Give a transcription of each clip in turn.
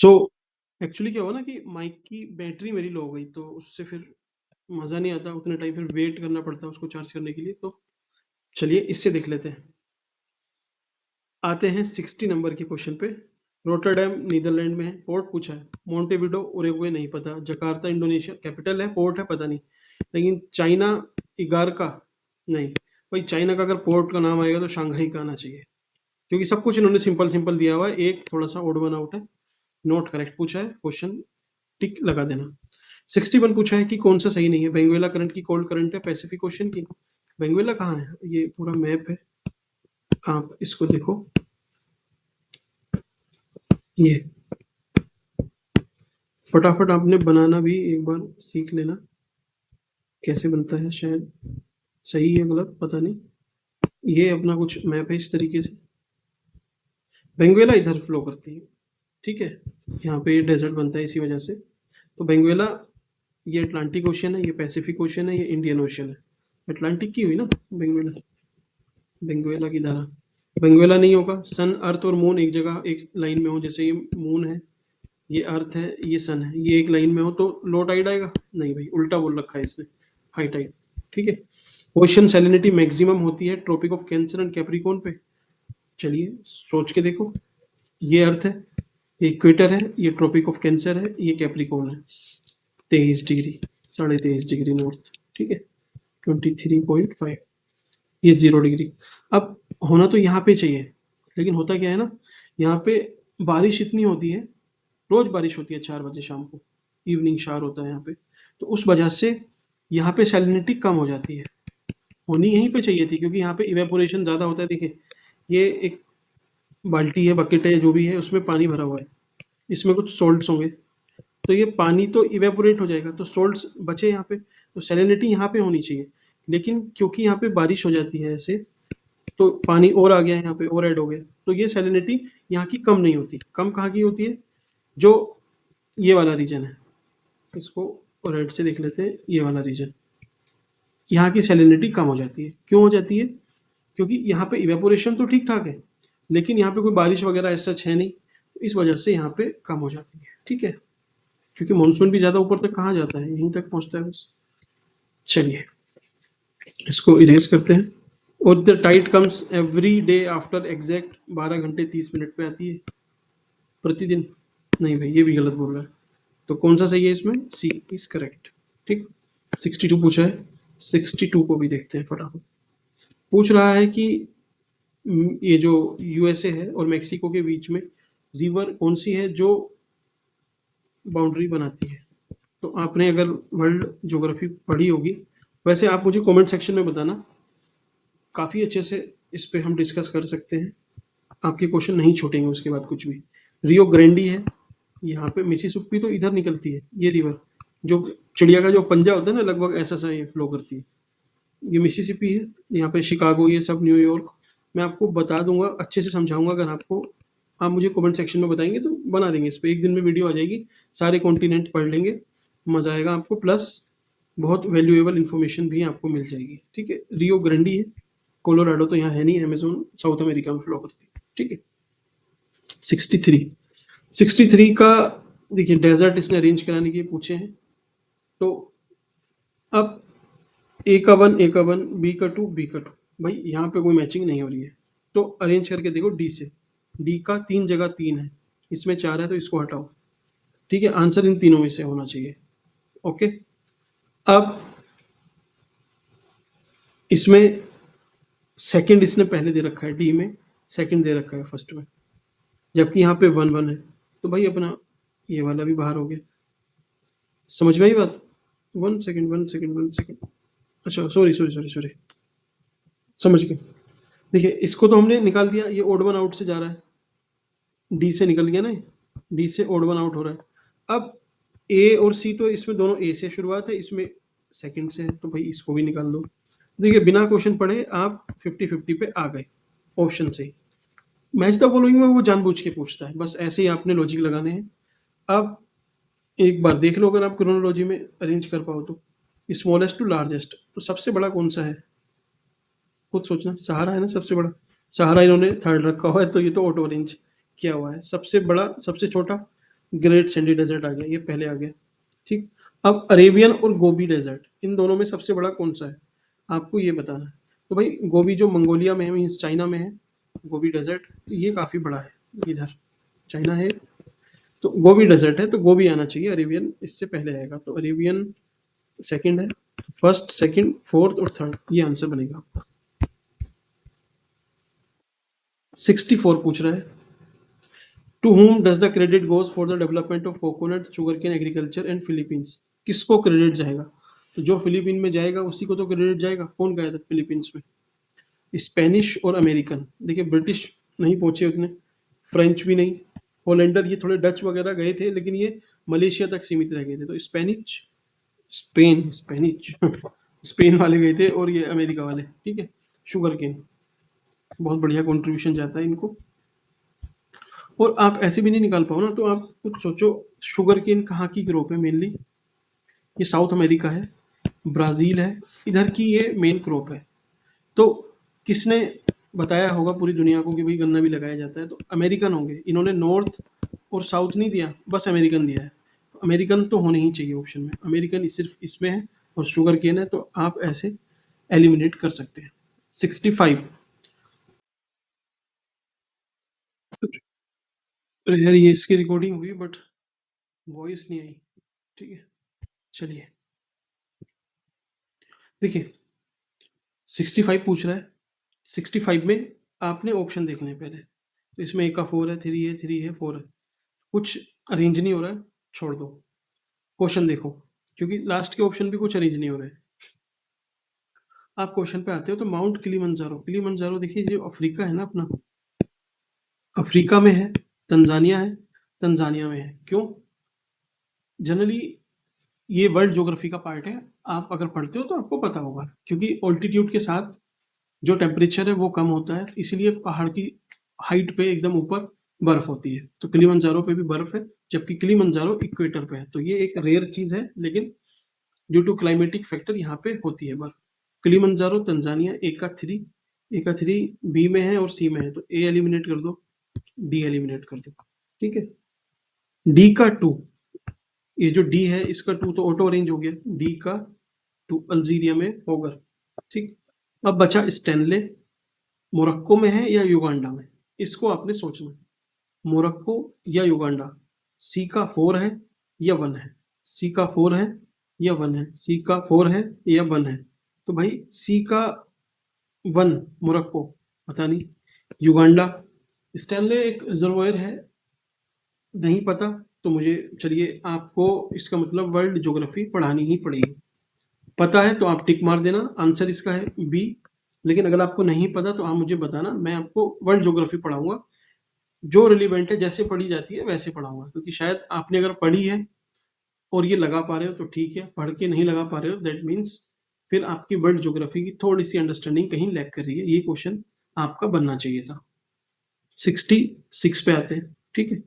So actually क्या हुआ ना कि माइक की बैटरी मेरी लो हो गई, तो उससे फिर मज़ा नहीं आता, उतने टाइम फिर वेट करना पड़ता है उसको चार्ज करने के लिए। तो चलिए इससे देख लेते हैं। आते हैं 60 नंबर के क्वेश्चन पे। रोटरडैम नीदरलैंड में है, पोर्ट पूछा है। मोंटेविडो उरुग्वे नहीं पता, जकार्ता इंडोनेशिया कैपिटल है, पोर्ट है पता नहीं, लेकिन चाइना इगारका नहीं। भाई चाइना का अगर पोर्ट का नाम आएगा तो शंघाई का आना चाहिए, क्योंकि सब कुछ इन्होंने सिंपल सिंपल दिया हुआ है, एक थोड़ा सा ओड वन आउट है। नोट करेक्ट पूछा है क्वेश्चन, टिक लगा देना। 61 पूछा है कि कौन सा सही नहीं है। वेंगुएला करंट की कोल्ड करंट है पैसिफिक ओशन की। वेंगुएला कहाँ है, ये पूरा मैप है, आप इसको देखो। ये फटाफट आपने बनाना भी एक बार सीख लेना, कैसे बनता है, शायद सही है गलत पता नहीं। ये अपना कुछ मैप है इस तरीके से। वेंगुएला इधर फ्लो करती है, ठीक है। यहाँ पे डेजर्ट बनता है इसी वजह से। तो वेंगुएला, ये अटलांटिक ओशन है, ये पैसिफिक ओशन है, ये इंडियन ओशन है। अटलांटिक की हुई ना वेंगुएला, वेंगुएला की धारा। वेंगुएला नहीं होगा, सन अर्थ और मून एक जगह एक लाइन में हो, जैसे ये मून है, ये अर्थ है, ये सन है, ये एक लाइन में हो तो लो टाइड आएगा। नहीं भाई, उल्टा बोल रखा है इसने, हाई टाइड, ठीक है। ओशन सैलिनिटी मैक्सिमम होती है tropic of Cancer and Capricorn पे। चलिए सोच के देखो, ये अर्थ है, ये इक्वेटर है, ये ट्रॉपिक ऑफ कैंसर है, ये कैप्रिकॉर्न है। 23 डिग्री, 23.5 डिग्री नॉर्थ, ठीक है। 23.5, ये 0 डिग्री। अब होना तो यहाँ पे चाहिए, लेकिन होता क्या है ना, यहाँ पे बारिश इतनी होती है, रोज बारिश होती है 4 बजे शाम को, इवनिंग शावर होता है यहाँ पे। तो उस वजह से यहाँ पे सैलिनिटी कम हो जाती है। होनी यहीं पे चाहिए थी, क्योंकि यहाँ पे इवेपोरेशन ज़्यादा होता है। देखिए ये एक बाल्टी है, बकेट है, जो भी है, उसमें पानी भरा हुआ है, इसमें कुछ सॉल्ट्स होंगे, तो ये पानी तो इवेपोरेट हो जाएगा, तो सॉल्ट्स बचे यहाँ पे, तो सैलिनिटी यहाँ पे होनी चाहिए। लेकिन क्योंकि यहाँ पे बारिश हो जाती है ऐसे, तो पानी और आ गया यहाँ पे, और ऐड हो गया, तो ये सैलिनिटी यहाँ की कम नहीं होती। कम कहाँ की होती है, जो ये वाला रीजन है, इसको रेड से देख लेते हैं, ये वाला रीजन, यहाँ की सैलिनिटी कम हो जाती है। क्यों हो जाती है, क्योंकि यहाँ पे इवेपोरेशन तो ठीक ठाक है, लेकिन यहाँ पे कोई बारिश वगैरह ऐसा है नहीं, तो इस वजह से यहाँ पे कम हो जाती है, ठीक है। क्योंकि मानसून भी ज़्यादा ऊपर तक कहाँ जाता है, यहीं तक पहुँचता है बस। चलिए इसको इरेज करते हैं। और the tide comes every day after exact 12 घंटे 30 मिनट पे आती है प्रतिदिन। नहीं भाई, ये भी गलत बोल रहा है, तो कौन सा सही है इसमें, सी इज करेक्ट, ठीक। 62 पूछा है, 62 को भी देखते हैं फटाफट। पूछ रहा है कि ये जो यूएसए है और मेक्सिको के बीच में रिवर कौन सी है जो बाउंड्री बनाती है। तो आपने अगर वर्ल्ड ज्योग्राफी पढ़ी होगी, वैसे आप मुझे कमेंट सेक्शन में बताना, काफ़ी अच्छे से इस पे हम डिस्कस कर सकते हैं, आपके क्वेश्चन नहीं छूटेंगे उसके बाद कुछ भी। रियो ग्रैंडी है यहाँ पे, मिसिसिपी तो इधर निकलती है, ये रिवर जो चिड़िया का जो पंजा होता है ना, लगभग ऐसा सा ये फ्लो करती है। ये मिसिसिपी है, यहाँ पे शिकागो, ये सब न्यूयॉर्क। मैं आपको बता दूंगा, अच्छे से समझाऊंगा, अगर आपको, आप मुझे कमेंट सेक्शन में बताएंगे तो बना देंगे। इस पर एक दिन में वीडियो आ जाएगी, सारे कॉन्टिनेंट पढ़ लेंगे, मज़ा आएगा आपको, प्लस बहुत वैल्यूएबल इन्फॉर्मेशन भी आपको मिल जाएगी, ठीक है। रियो ग्रैंडी है, कोलोराडो तो यहाँ है नहीं, अमेजोन साउथ अमेरिका में फ्लो करती है, ठीक है। 63, 63 का देखिए, डेजर्ट इसने अरेंज कराने के पूछे हैं। तो अब ए का वन, ए का वन, बी का टू, बी का टू, भाई यहाँ पे कोई मैचिंग नहीं हो रही है, तो अरेंज करके देखो डी से। डी का 3 जगह 3 है, इसमें 4 है, तो इसको हटाओ, ठीक है। आंसर इन तीनों में से होना चाहिए, ओके। अब इसमें सेकंड इसने पहले दे रखा है, डी में सेकंड दे रखा है फर्स्ट में, जबकि यहाँ पे 1 1 है, तो भाई अपना ये वाला भी बाहर हो गया। समझ में आई बात। 1 सेकंड 1 सेकंड 1 सेकंड, अच्छा सॉरी सॉरी सॉरी सॉरी, समझ गए। देखिए इसको तो हमने निकाल दिया, ये ओड वन आउट से जा रहा है, डी से निकल गया ना, डी से ओड वन आउट हो रहा है। अब ए और सी तो इसमें दोनों ए से शुरुआत है, इसमें सेकंड से है, तो भाई इसको भी निकाल दो। देखिए बिना क्वेश्चन पढ़े आप 50-50 पे आ गए ऑप्शन से। मैच द फॉलोइंग में वो जानबूझ के पूछता है, बस ऐसे ही आपने लॉजिक लगाने हैं। अब एक बार देख लो, अगर आप क्रोनोलॉजी में अरेंज कर पाओ तो, स्मॉलेस्ट टू लार्जेस्ट, तो सबसे बड़ा कौन सा है, खुद सोचना। सहारा है ना सबसे बड़ा, सहारा इन्होंने थर्ड रखा हुआ है, तो ये तो ऑटो अरेंज किया हुआ है। सबसे बड़ा, सबसे छोटा, ग्रेट सैंडी डेजर्ट आ गया, ये पहले आ गया। ठीक, अब अरेबियन और गोबी डेजर्ट, इन दोनों में सबसे बड़ा कौन सा है, आपको ये बताना है। तो भाई गोबी जो मंगोलिया में है, मीन्स चाइना में है, गोबी डेजर्ट, ये काफ़ी बड़ा है, इधर चाइना है, तो गोबी डेजर्ट है, तो गोबी आना चाहिए, अरेबियन इससे पहले आएगा, तो अरेबियन सेकंड है, फर्स्ट सेकंड फोर्थ और थर्ड, ये आंसर बनेगा आपका। 64 पूछ रहा है, to whom does the credit goes for the development of coconut sugarcane agriculture in Philippines? किसको क्रेडिट जाएगा, तो जो फिलीपीन में जाएगा उसी को तो क्रेडिट जाएगा। कौन गया था फिलीपींस में, स्पेनिश और अमेरिकन, देखिए ब्रिटिश नहीं पहुंचे उतने, फ्रेंच भी नहीं, होलैंडर ये थोड़े डच वगैरह गए थे, लेकिन ये मलेशिया तक सीमित रह गए थे, तो स्पेनिश, स्पेनिश स्पेन वाले गए थे, और ये अमेरिका वाले, ठीक है। शुगर केन, बहुत बढ़िया कंट्रीब्यूशन जाता है इनको। और आप ऐसे भी नहीं निकाल पाओ ना, तो आप कुछ सोचो, शुगर केन कहाँ की क्रॉप है मेनली, ये साउथ अमेरिका है, ब्राज़ील है, इधर की ये मेन क्रॉप है। तो किसने बताया होगा पूरी दुनिया को कि भाई गन्ना भी लगाया जाता है, तो अमेरिकन होंगे, इन्होंने नॉर्थ और साउथ नहीं दिया, बस अमेरिकन दिया है, तो अमेरिकन तो होने ही चाहिए ऑप्शन में, अमेरिकन सिर्फ इसमें है और शुगर केन है, तो आप ऐसे एलिमिनेट कर सकते हैं। 65, अरे यार ये इसकी रिकॉर्डिंग हुई बट वॉइस नहीं आई, ठीक है, चलिए देखिए 65 पूछ रहा है, 65 में आपने ऑप्शन देखने हैं पहले, तो इसमें एक का 4 है, 3 है, 3 है, 4 है, कुछ अरेंज नहीं हो रहा है, छोड़ दो, क्वेश्चन देखो, क्योंकि लास्ट के ऑप्शन भी कुछ अरेंज नहीं हो रहे। आप क्वेश्चन पे आते हो, तो माउंट किलिमंजारो, किलिमंजारो देखिए, जो अफ्रीका है ना अपना, अफ्रीका में है, तंजानिया है, तंजानिया में है, क्यों, जनरली ये वर्ल्ड ज्योग्राफी का पार्ट है, आप अगर पढ़ते हो तो आपको पता होगा, क्योंकि ऑल्टीट्यूड के साथ जो टेम्परेचर है वो कम होता है, इसलिए पहाड़ की हाइट पे एकदम ऊपर बर्फ होती है, तो किलिमंजारो पे भी बर्फ है, जबकि किलिमंजारो इक्वेटर पे है, तो ये एक रेयर चीज है, लेकिन ड्यू टू क्लाइमेटिक फैक्टर यहाँ पे होती है बर्फ। किलिमंजारो तंजानिया, ए का थ्री बी में है और सी में है, तो ए एलिमिनेट कर दो, डी एलिमिनेट कर दो, ठीक है। डी का टू, ये जो डी है इसका टू तो ऑटो अरेंज हो गया, डी का टू अल्जीरिया में होगा, ठीक। अब बचा स्टेनले, मोरक्को में है या युगांडा में, इसको आपने सोचना है, मोरक्को या युगांडा, सी का 4 है या 1 है, सी का 4 है या 1 है, सी का 4 है या 1 है, तो भाई सी का 1 मोरक्को, पता नहीं, युगांडा, स्टेनले एक रिजर्वायर है, नहीं पता, तो मुझे, चलिए आपको इसका मतलब वर्ल्ड ज्योग्राफी पढ़ानी ही पड़ेगी, पता है तो आप टिक मार देना, आंसर इसका है बी, लेकिन अगर आपको नहीं पता तो आप मुझे बताना, मैं आपको वर्ल्ड ज्योग्राफी पढ़ाऊंगा, जो रिलीवेंट है, जैसे पढ़ी जाती है वैसे पढ़ाऊंगा, क्योंकि शायद आपने अगर पढ़ी है और ये लगा पा रहे हो तो ठीक है, पढ़ के नहीं लगा पा रहे हो दैट मीन्स फिर आपकी वर्ल्ड ज्योग्राफी की थोड़ी सी अंडरस्टैंडिंग कहीं लैक कर रही है, ये क्वेश्चन आपका बनना चाहिए था। 66 पे आते हैं, ठीक है।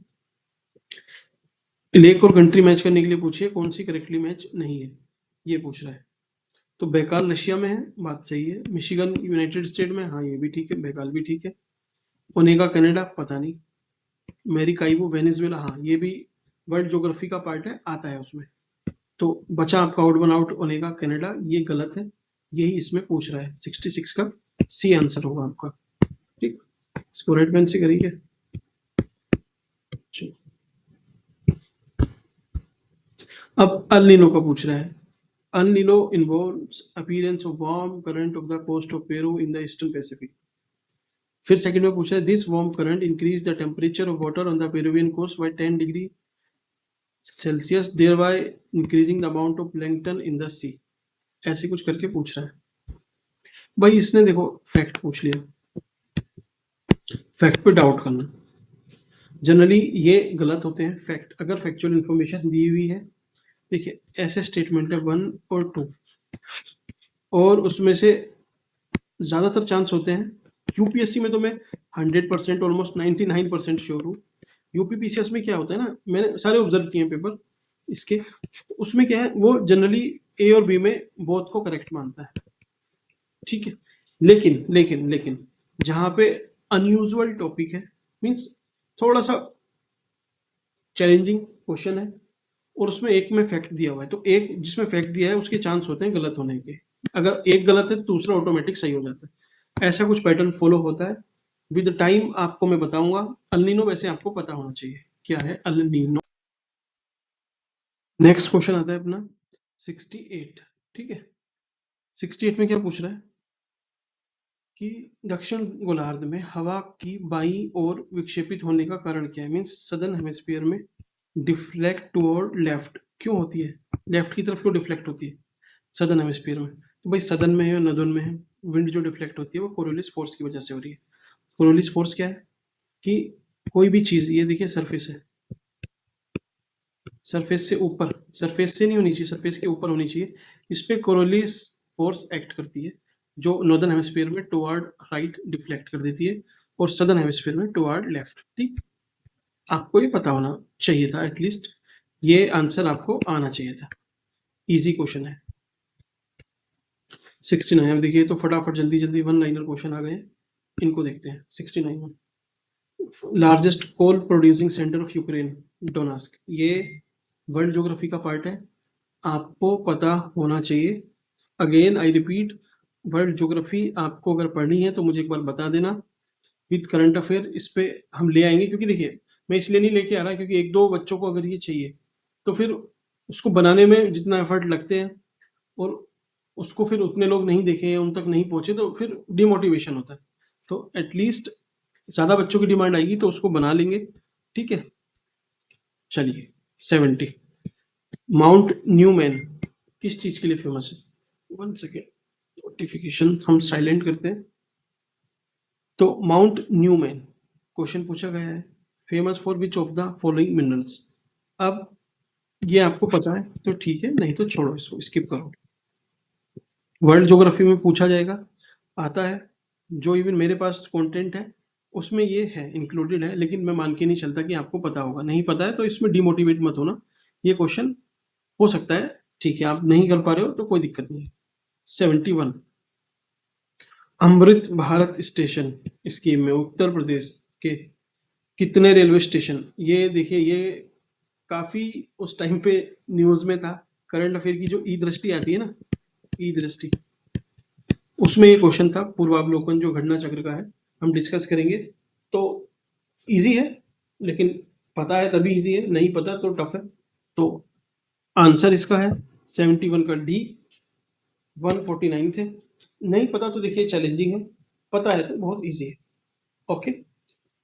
लेक और कंट्री मैच करने के लिए पूछिए, कौन सी करेक्टली मैच नहीं है, ये पूछ रहा है। तो बेकाल रशिया में है, बात सही है, मिशिगन यूनाइटेड स्टेट में, हाँ ये भी ठीक है, बेकाल भी ठीक है, ओनेगा कनाडा पता नहीं, मैरिकाइबो वेनेजुएला, हाँ ये भी वर्ल्ड ज्योग्राफी का पार्ट है, आता है उसमें, तो बचा आपका out one out Onega Canada, ये गलत है, यही इसमें पूछ रहा है, 66 का सी आंसर होगा आपका, ठीक, इसको रेड पेन से करेंगे। अब अल नीनो का पूछ रहा है, El Nino involves appearance of warm current off the coast of Peru in the eastern Pacific, फिर सेकंड में पूछा है, this warm current increase the temperature of water on the Peruvian coast by 10 degree Celsius, thereby increasing the amount of plankton in the sea, ऐसे कुछ करके पूछ रहा है। भाई इसने देखो फैक्ट पूछ लिया, फैक्ट पे डाउट करना, जनरली ये गलत होते हैं फैक्ट, अगर फैक्चुअल इन्फॉर्मेशन दी हुई है, देखिए ऐसे स्टेटमेंट है 1 और 2, और उसमें से ज़्यादातर चांस होते हैं, यूपीएससी में तो मैं 100% ऑलमोस्ट 99% श्योर हूँ, यूपीपीसीएस में क्या होता है ना, मैंने सारे ऑब्जर्व किए हैं पेपर इसके, तो उसमें क्या है, वो जनरली ए और बी में बोथ को करेक्ट मानता है, ठीक है, लेकिन जहाँ पे अनयूजुअल टॉपिक है, मीन्स थोड़ा सा चैलेंजिंग क्वेश्चन है और उसमें एक में फैक्ट दिया हुआ है, तो एक जिसमें फैक्ट दिया है उसके चांस होते हैं गलत होने के। अगर एक गलत है तो दूसरा ऑटोमेटिक सही हो जाता है। ऐसा कुछ पैटर्न फॉलो होता है। विद टाइम आपको मैं बताऊंगा। अल नीनो वैसे आपको पता होना चाहिए क्या है अल नीनो। नेक्स्ट क्वेश्चन आता है अपना 68। ठीक है, 68 में क्या पूछ रहा है कि दक्षिण गोलार्ध में हवा की बाईं ओर विक्षेपित होने का कारण क्या है। मीन्स सदर्न हेमिस्फीयर में डिफ्लेक्ट टुवर्ड लेफ्ट क्यों होती है, लेफ्ट की तरफ क्यों डिफ्लेक्ट होती है सदर्न हेमिस्फीयर में। तो भाई सदर्न में है और नदर्न में है, विंड जो डिफ्लेक्ट होती है वो कोरियोलिस फोर्स की वजह से हो रही है। कोरियोलिस फोर्स क्या है कि कोई भी चीज, ये देखिए सरफेस है, सरफेस से ऊपर, सरफेस से नहीं होनी चाहिए, सरफेस के ऊपर होनी चाहिए, इस पे कोरियोलिस फोर्स एक्ट करती है जो नॉर्दर्न हेमिस्फीयर में टुवर्ड राइट डिफ्लेक्ट कर देती है और सदर्न हेमिस्फीयर में टुवर्ड लेफ्ट। ठीक, आपको ये पता होना चाहिए था एटलीस्ट, ये आंसर आपको आना चाहिए था। इजी क्वेश्चन है। 69 अब देखिए तो फटाफट जल्दी जल्दी वन लाइनर क्वेश्चन आ गए, इनको देखते हैं। 69 में largest coal producing centre of Ukraine, Donetsk, ये वर्ल्ड ज्योग्राफी का पार्ट है, आपको पता होना चाहिए। Again I repeat, world geography आपको अगर पढ़नी है तो मुझे एक बार बता देना। विद करंट अफेयर इस पे हम ले आएंगे, क्योंकि देखिए मैं इसलिए नहीं लेके आ रहा क्योंकि एक दो बच्चों को अगर ये चाहिए तो फिर उसको बनाने में जितना एफर्ट लगते हैं और उसको फिर उतने लोग नहीं देखे हैं, उन तक नहीं पहुंचे, तो फिर डिमोटिवेशन होता है। तो एटलीस्ट ज़्यादा बच्चों की डिमांड आएगी तो उसको बना लेंगे। ठीक है, चलिए 70। माउंट न्यूमैन किस चीज़ के लिए फेमस है। वन सेकेंड, नोटिफिकेशन हम साइलेंट करते हैं। तो माउंट न्यूमैन क्वेश्चन पूछा गया है, famous for which of the following minerals. अब ये आपको पता है तो ठीक है, नहीं तो छोड़ो, इसको स्किप करो। वर्ल्ड ज्योग्राफी में पूछा जाएगा, आता है, जो इवन मेरे पास कंटेंट है उसमें ये है, इंक्लूडेड है, लेकिन मैं मान के नहीं चलता कि आपको पता होगा। नहीं पता है तो इसमें डिमोटिवेट मत होना, ये क्वेश्चन हो सकता है, ठीक है, आप नहीं कर पा रहे हो तो कोई दिक्कत नहीं है। 71 अमृत भारत स्टेशन स्कीम में उत्तर प्रदेश के कितने रेलवे स्टेशन, ये देखिए ये काफी उस टाइम पे न्यूज में था। करंट अफेयर की जो ई दृष्टि आती है ना, ई दृष्टि, उसमें ये क्वेश्चन था, पूर्वावलोकन जो घटना चक्र का है, हम डिस्कस करेंगे। तो इजी है, लेकिन पता है तभी इजी है, नहीं पता तो टफ है। तो आंसर इसका है 71 का डी। 149 थे, नहीं पता तो देखिए चैलेंजिंग है, पता है तो बहुत इजी है। ओके,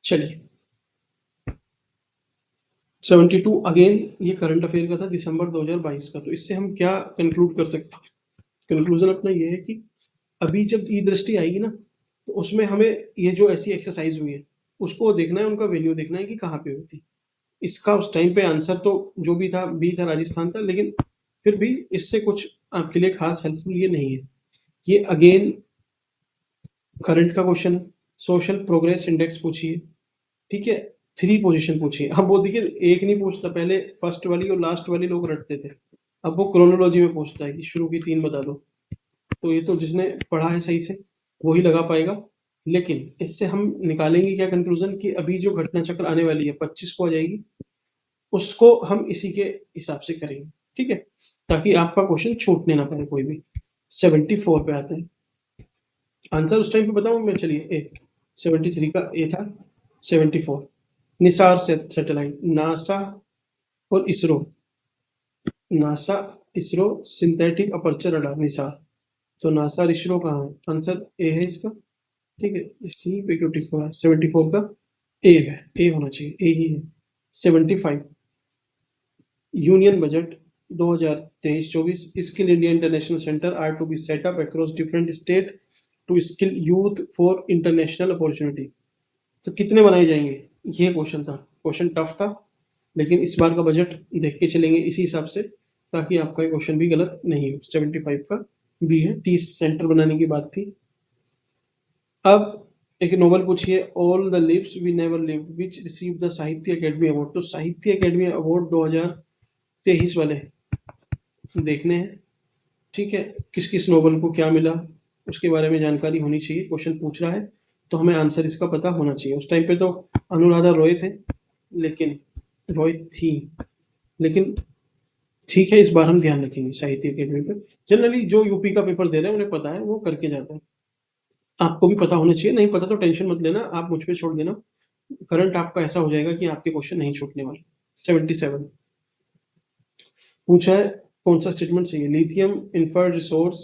चलिए 72 अगेन, ये करंट अफेयर का था दिसंबर 2022 का। तो इससे हम क्या कंक्लूड कर सकते हैं, कंक्लूजन अपना ये है कि अभी जब ई दृष्टि आएगी ना तो उसमें हमें ये जो ऐसी एक्सरसाइज हुई है उसको देखना है, उनका वैल्यू देखना है कि कहाँ पे हुई थी। इसका उस टाइम पे आंसर तो जो भी था बी था, राजस्थान था, लेकिन फिर भी इससे कुछ आपके लिए खास हेल्पफुल ये नहीं है। ये अगेन करंट का क्वेश्चन है, सोशल प्रोग्रेस इंडेक्स पूछिए। ठीक है, 3 पोजीशन पूछिए। अब वो देखिए एक नहीं पूछता, पहले फर्स्ट वाली और लास्ट वाली लोग रटते थे, अब वो क्रोनोलॉजी में पूछता है कि शुरू की 3 बता दो। तो ये तो जिसने पढ़ा है सही से वही लगा पाएगा। लेकिन इससे हम निकालेंगे क्या कंक्लूजन कि अभी जो घटना चक्र आने वाली है 25 को आ जाएगी, उसको हम इसी के हिसाब से करेंगे। ठीक है, ताकि आपका क्वेश्चन छूटने ना पाए कोई भी। 74 पे आते हैं, आंसर उस टाइम पे बताऊं मैं, चलिए ए 73 का ए था। 74 निसार सैटेलाइट, नासा और ISRO, NASA ISRO synthetic aperture radar Nisar. तो नासा और इसरो कहाँ है, आंसर ए है इसका। ठीक है, सी पे क्यों टिक हुआ है, 74 का ए है, ए होना चाहिए, ए ही है। 75 union budget 2023-24, skill India international centre are to be set up across different state to skill youth for international opportunity. तो कितने बनाए जाएंगे, ये क्वेश्चन था, क्वेश्चन टफ था, लेकिन इस बार का बजट देख के चलेंगे इसी हिसाब से, ताकि आपका क्वेश्चन भी गलत नहीं हो। 75 का बी है, 30 सेंटर बनाने की बात थी। अब एक नोबल पूछिए, all the lives we never live which receive the Sahitya Akademi award. तो साहित्य अकेडमी अवार्ड 2023 वाले देखने हैं। ठीक है, किस किस नोबल को क्या मिला उसके बारे में जानकारी होनी चाहिए, क्वेश्चन पूछ रहा है तो हमें आंसर इसका पता होना चाहिए। उस टाइम पे तो अनुराधा रॉय थे, लेकिन रॉय थी, लेकिन ठीक है, इस बार हम ध्यान रखेंगे साहित्य अकेडमी पे। जनरली जो यूपी का पेपर दे रहे हैं उन्हें पता है, वो करके जाते हैं। आपको भी पता होना चाहिए, नहीं पता तो टेंशन मत लेना, आप मुझ पे छोड़ देना। करंट आपका ऐसा हो जाएगा कि आपके क्वेश्चन नहीं छूटने वाले। 77 पूछा है, कौन सा स्टेटमेंट चाहिए? Lithium inferred resource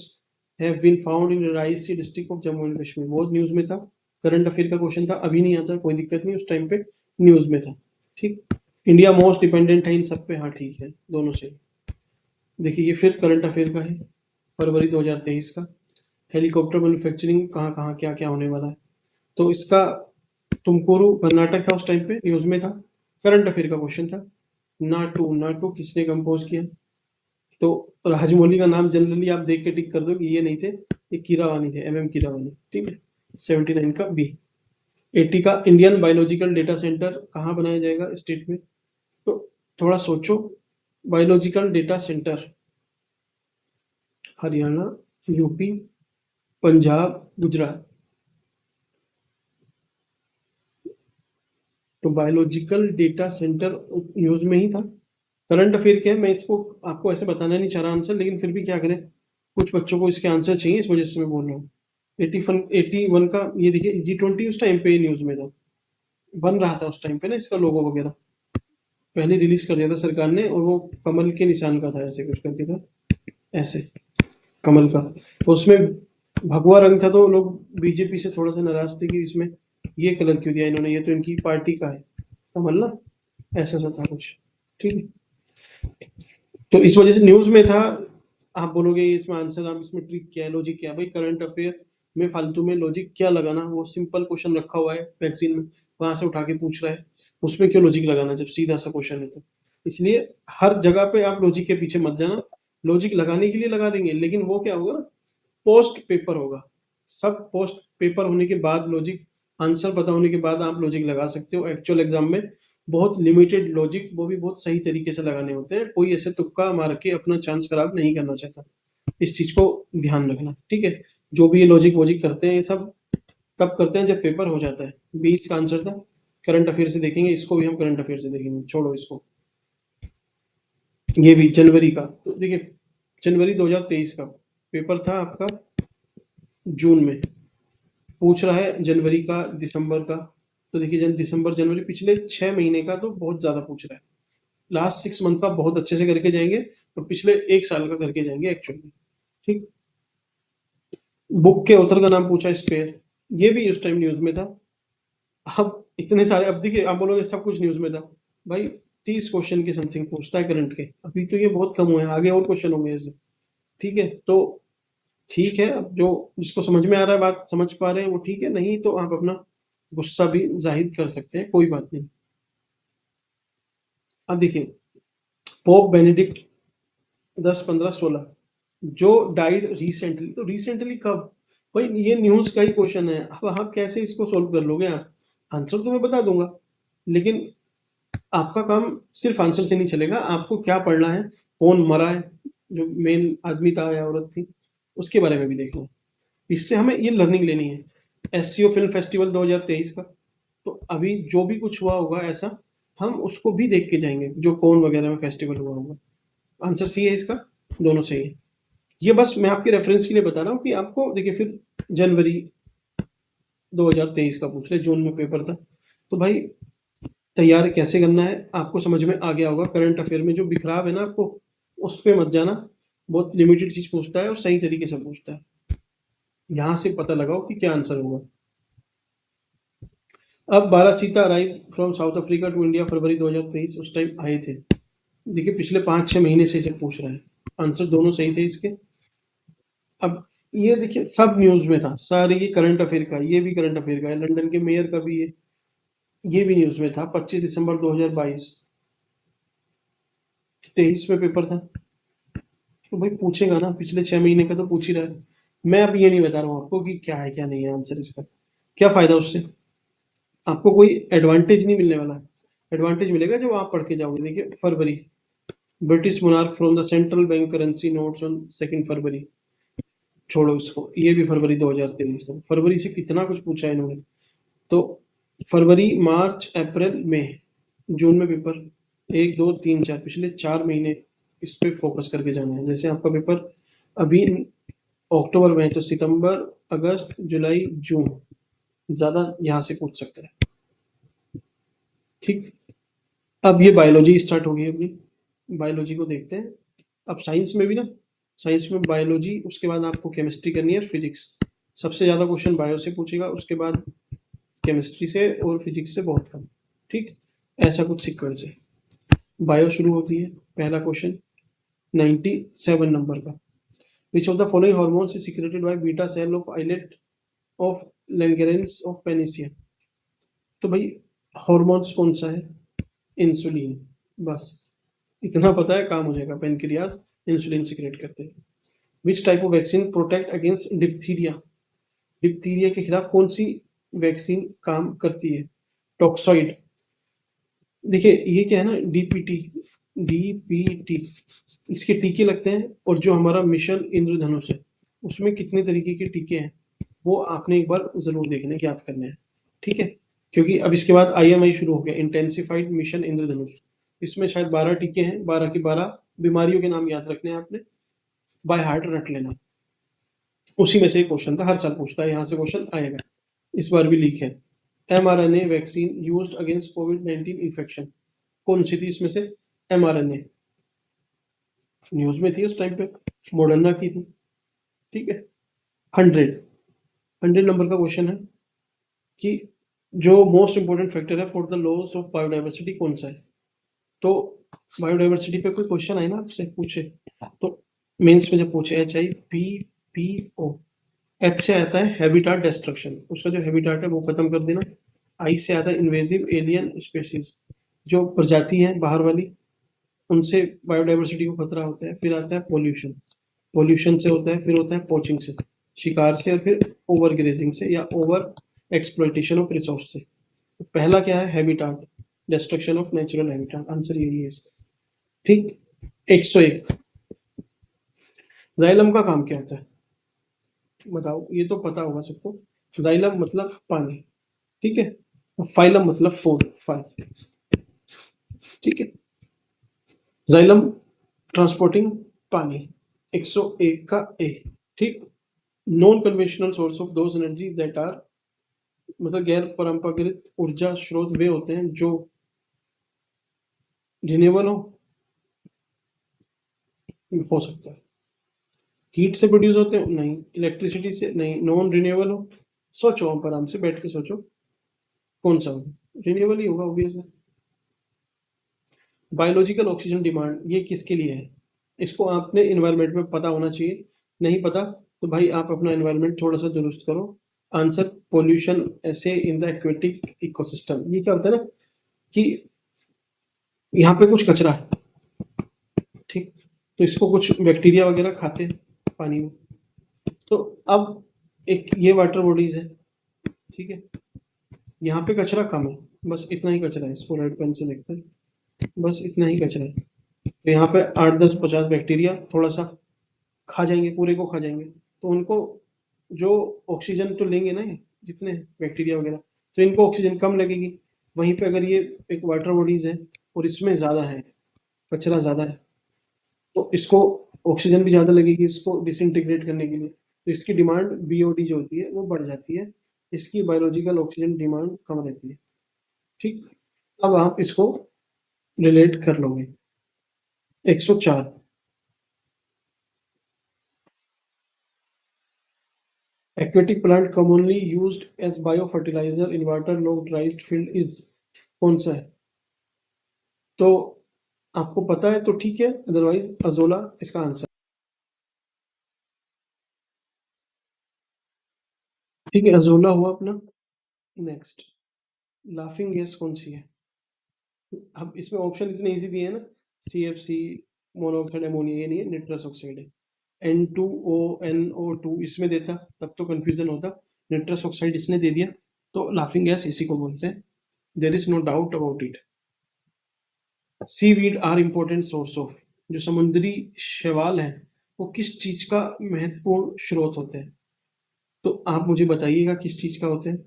have been found in Reasi district of Jammu and Kashmir. बहुत न्यूज में था, करंट अफेयर का क्वेश्चन था, अभी नहीं आता, कोई दिक्कत नहीं, उस टाइम पे न्यूज में था। ठीक। इंडिया मोस्ट डिपेंडेंट है इन सब पे, हाँ ठीक है, दोनों से। देखिए ये फिर करंट अफेयर का है, फरवरी 2023 का। हेलीकॉप्टर मैन्युफैक्चरिंग कहाँ कहाँ क्या क्या होने वाला है, तो इसका तुमकुरू कर्नाटक था, उस टाइम पे न्यूज में था, करंट अफेयर का क्वेश्चन था। नाटू, नाटू किसने कंपोज किया? तो राजमौली का नाम जनरली आप देख के टिक कर दो कि ये नहीं थे, ये कीरावानी थे, एम कीरावानी। ठीक है। 79 का बी। 80 का इंडियन बायोलॉजिकल डेटा सेंटर कहाँ बनाया जाएगा स्टेट में? तो थोड़ा सोचो। Biological data centre Haryana, UP, Punjab, Gujarat. तो बायोलॉजिकल डेटा सेंटर न्यूज में ही था। करंट अफेयर क्या है, मैं इसको आपको ऐसे बताना नहीं चाह रहा आंसर, लेकिन फिर भी क्या करें, कुछ बच्चों को इसके आंसर चाहिए, इस वजह से मैं बोल रहा हूँ। 81 का ये देखिए, G20 उस टाइम पे न्यूज में था, बन रहा था उस टाइम पे ना इसका लोगो वगैरह, पहले रिलीज कर दिया था सरकार ने, और वो कमल के निशान का था, ऐसे कुछ करके था, ऐसे कमल का। तो उसमें भगवा रंग था, तो लोग बीजेपी से थोड़ा सा नाराज थे कि इसमें ये कलर क्यों दिया इन्होंने, ये तो इनकी पार्टी का है कमल ना, ऐसा सा था कुछ। ठीक है। तो इस वजह से न्यूज में था। आप बोलोगे इसमें आंसर, आप इसमें ट्रिक क्या है, लॉजिक क्या है? भाई करंट अफेयर में फालतू में लॉजिक क्या लगाना, वो सिंपल क्वेश्चन रखा हुआ है वैक्सीन में, वहां से उठा के पूछ रहा है, उसमें क्यों लॉजिक लगाना जब सीधा सा क्वेश्चन है? तो इसलिए हर जगह पे आप लॉजिक के पीछे मत जाना। लॉजिक लगाने के लिए लगा देंगे, लेकिन वो क्या होगा ना, पोस्ट पेपर होगा। सब पोस्ट पेपर होने के बाद लॉजिक, आंसर पता होने के बाद आप लॉजिक लगा सकते हो। एक्चुअल एग्जाम में बहुत लिमिटेड लॉजिक, वो भी बहुत सही तरीके से लगाने होते हैं, कोई ऐसे तुक्का मार के अपना चांस खराब नहीं करना चाहता। इस चीज को ध्यान रखना, ठीक है। जो भी ये लॉजिक वॉजिक करते हैं, ये सब तब करते हैं जब पेपर हो जाता है। 20 का आंसर था, करंट अफेयर से देखेंगे, इसको भी हम करंट अफेयर से देखेंगे, छोड़ो इसको। ये भी जनवरी का, तो देखिए जनवरी 2023 का पेपर था आपका, जून में पूछ रहा है जनवरी का, दिसंबर का। तो देखिए दिसंबर जनवरी पिछले 6 महीने का तो बहुत ज्यादा पूछ रहा है। लास्ट 6 मंथ का बहुत अच्छे से करके जाएंगे, और पिछले 1 साल का करके जाएंगे एक्चुअली। ठीक। बुक के ऑथर का नाम पूछा, स्पेयर, ये भी उस टाइम न्यूज में था। अब इतने सारे, अब देखिए आप बोलोगे सब कुछ न्यूज में था, भाई 30 क्वेश्चन के समथिंग पूछता है करंट के, अभी तो ये बहुत कम हुए हैं, आगे और क्वेश्चन होंगे ऐसे। ठीक है। तो ठीक है, अब जो जिसको समझ में आ रहा है, बात समझ पा रहे हैं वो ठीक है, नहीं तो आप अपना गुस्सा भी जाहिर कर सकते हैं, कोई बात नहीं। अब देखिए, पोप बेनेडिक्ट 10, 15, 16 जो डाइड रिसेंटली, तो रिसेंटली कब? भाई ये न्यूज का ही क्वेश्चन है, अब आप कैसे इसको सोल्व कर लोगे? आप आंसर तो मैं बता दूंगा, लेकिन आपका काम सिर्फ आंसर से नहीं चलेगा, आपको क्या पढ़ना है, कौन मरा है, जो मेन आदमी था या औरत थी, उसके बारे में भी देखना है। इससे हमें ये लर्निंग लेनी है। एससीओ फिल्म फेस्टिवल 2023 का, तो अभी जो भी कुछ हुआ होगा ऐसा, हम उसको भी देख के जाएंगे, जो कौन वगैरह में फेस्टिवल हुआ होगा। आंसर सी है इसका, दोनों सही है। ये बस मैं आपके रेफरेंस के लिए बता रहा हूँ कि आपको देखिए, फिर जनवरी 2023 का पूछ रहे, जून में पेपर था, तो भाई तैयार कैसे करना है आपको समझ में आ गया होगा। करंट अफेयर में जो बिखराव है ना आपको, उस पे मत जाना, बहुत लिमिटेड चीज पूछता है और सही तरीके से पूछता है, यहाँ से पता लगाओ कि क्या आंसर होगा। अब 12 cheetah arrive from South Africa to India February 2023, उस टाइम आए थे। देखिए पिछले 5-6 महीने से इसे पूछ रहे हैं, आंसर दोनों सही थे इसके। अब ये देखिए सब न्यूज में था, सारे ये करंट अफेयर का, ये भी करंट अफेयर का है, लंदन के मेयर का भी ये भी न्यूज में था। 25 दिसंबर 2022, 23 में पेपर था। तो भाई पूछेगा ना, पिछले 6 महीने का तो पूछ ही रहा है। मैं अब ये नहीं बता रहा हूँ आपको कि क्या है क्या नहीं है आंसर इसका, क्या फायदा उससे, आपको कोई एडवांटेज नहीं मिलने वाला। एडवांटेज मिलेगा जो आप पढ़ के जाओगे। देखिए फरवरी, British monarch from the central bank currency notes on 2 February, छोड़ो इसको, ये भी फरवरी 2023 का। फरवरी से कितना कुछ पूछा है इन्होंने। तो फरवरी, मार्च, अप्रैल, मई, जून में पेपर, 1 2 3 4 पिछले 4 महीने इस पे फोकस करके जाना है। जैसे आपका पेपर अभी अक्टूबर में है तो सितंबर, अगस्त, जुलाई, जून ज़्यादा यहाँ से पूछ सकता है। ठीक। अब ये बायोलॉजी स्टार्ट होगी अपनी। बायोलॉजी को देखते हैं। अब साइंस में भी ना, साइंस में बायोलॉजी, उसके बाद आपको केमिस्ट्री करनी है और फिजिक्स। सबसे ज़्यादा क्वेश्चन बायो से पूछेगा, उसके बाद केमिस्ट्री से और फिजिक्स से बहुत कम। ठीक, ऐसा कुछ सीक्वेंस है। बायो शुरू होती है, पहला क्वेश्चन 97 नंबर का। Which of the following hormones is secreted by beta cell of islet of Langerhans of pancreas. तो भाई हॉर्मोन्स कौन सा है? इंसुलिन। बस इतना पता है, काम हो जाएगा। पेनक्रियास इंसुलिन सिक्रेट करते हैं। Which type of vaccine protect against diphtheria. Diphtheria के खिलाफ कौन सी वैक्सीन काम करती है? टॉक्सॉइड। देखिए ये क्या है ना, डीपीटी, डीपीटी, इसके टीके लगते हैं। और जो हमारा मिशन इंद्रधनुष है उसमें कितने तरीके के टीके हैं वो आपने एक बार जरूर देखने, याद करने हैं। ठीक है, क्योंकि अब इसके बाद आईएमआई शुरू हो गया, इंटेंसिफाइड मिशन इंद्रधनुष। इसमें शायद 12 टीके हैं, 12 की 12 बीमारियों के नाम याद रखने हैं आपने, बाय हार्ट रट लेना। उसी में से एक क्वेश्चन था, हर साल पूछता है, यहाँ से क्वेश्चन आएगा। इस बार भी लीक है। एमआरएनए वैक्सीन यूज्ड अगेंस्ट कोविड-19 इन्फेक्शन, कौन सी थी इसमें से? एमआरएनए न्यूज में थी उस टाइम पे, मॉडर्ना की थी। ठीक है। 100 नंबर का क्वेश्चन है कि जो मोस्ट इंपोर्टेंट फैक्टर है for the loss of biodiversity कौन सा है? तो बायोडाइवर्सिटी पे कोई क्वेश्चन आए ना आपसे पूछे, तो मेंस में जब पूछे HIPPO, एच से आता है हैबिटाट डिस्ट्रक्शन, उसका जो हैबिटाट है वो खत्म कर देना। आई से आता है इन्वेजिव एलियन स्पेसीज, जो प्रजाति है बाहर वाली, उनसे बायोडाइवर्सिटी को खतरा होता है। फिर आता है पोल्यूशन, पोल्यूशन से होता है। फिर होता है पोचिंग से, शिकार से। और फिर ओवर ग्रेजिंग से या ओवर एक्सप्लॉइटेशन ऑफ रिसोर्स से। तो पहला क्या है? Habitat, destruction of natural habitat, answer यही है इसका। ठीक। 101। जाइलम का काम क्या होता है बताओ? ये तो पता होगा सबको। जाइलम मतलब पानी। ठीक है। फाइलम मतलब फूड, फल। ठीक है। जाइलम ट्रांसपोर्टिंग पानी, 101 का ए। ठीक। Non conventional source of those energy that are, मतलब गैर परंपरागत ऊर्जा स्रोत वे होते हैं जो रिन्यूएबल हो सकता है। हीट से प्रोड्यूस होते हैं? नहीं। इलेक्ट्रिसिटी से? नहीं। नॉन रिन्यूएबल हो? सोचो, आप आराम से बैठ के सोचो कौन सा होगा। रिन्यूएबल ही होगा ऑब्वियस है। बायोलॉजिकल ऑक्सीजन डिमांड, ये किसके लिए है? इसको आपने इन्वायरमेंट में पता होना चाहिए। नहीं पता तो भाई आप अपना इन्वायरमेंट थोड़ा सा दुरुस्त करो। आंसर पोल्यूशन ऐसे इन द एक्वेटिक इकोसिस्टम। ये क्या होता है ना कि यहाँ पे कुछ कचरा है, ठीक, तो इसको कुछ बैक्टीरिया वगैरह खाते हैं पानी में। तो अब एक ये वाटर बॉडीज है, ठीक है, यहाँ पे कचरा कम है, बस इतना ही कचरा है। इसको रेड पेन से देखते हैं, बस इतना ही कचरा है। तो यहाँ पे 8 10 50 बैक्टीरिया थोड़ा सा खा जाएंगे, पूरे को खा जाएंगे। तो उनको जो ऑक्सीजन तो लेंगे ना ये, जितने बैक्टीरिया वगैरह, तो इनको ऑक्सीजन कम लगेगी। वहीं पे अगर ये एक वाटर बॉडीज है और इसमें ज़्यादा है, कचरा ज़्यादा है, तो इसको ऑक्सीजन भी ज़्यादा लगेगी इसको डिसइंटीग्रेट करने के लिए। तो इसकी डिमांड बीओडी जो होती है वो बढ़ जाती है। इसकी बायोलॉजिकल ऑक्सीजन डिमांड कम रहती है। ठीक। अब आप इसको रिलेट कर लोगे। 104। Aquatic plant commonly used as bio fertiliser in water logged rice field is, कौन सा है? तो आपको पता है तो ठीक है, अदरवाइज अजोला इसका आंसर। ठीक है, अजोला हुआ अपना। नेक्स्ट, लाफिंग गैस कौन सी है? अब इसमें ऑप्शन इतने इजी दिए हैं ना, CFC, मोनोऑक्साइड अमोनिया, ये नहीं है, निट्रस ऑक्साइड है। N2O NO2 इसमें देता तब तो कंफ्यूजन होता, निट्रस ऑक्साइड इसने दे दिया, तो लाफिंग गैस इसी को बोलते हैं। There is no doubt about it. Seaweed are important source of, जो समुद्री शैवाल हैं वो किस चीज का महत्वपूर्ण स्रोत होते हैं? तो आप मुझे बताइएगा किस चीज का होते हैं।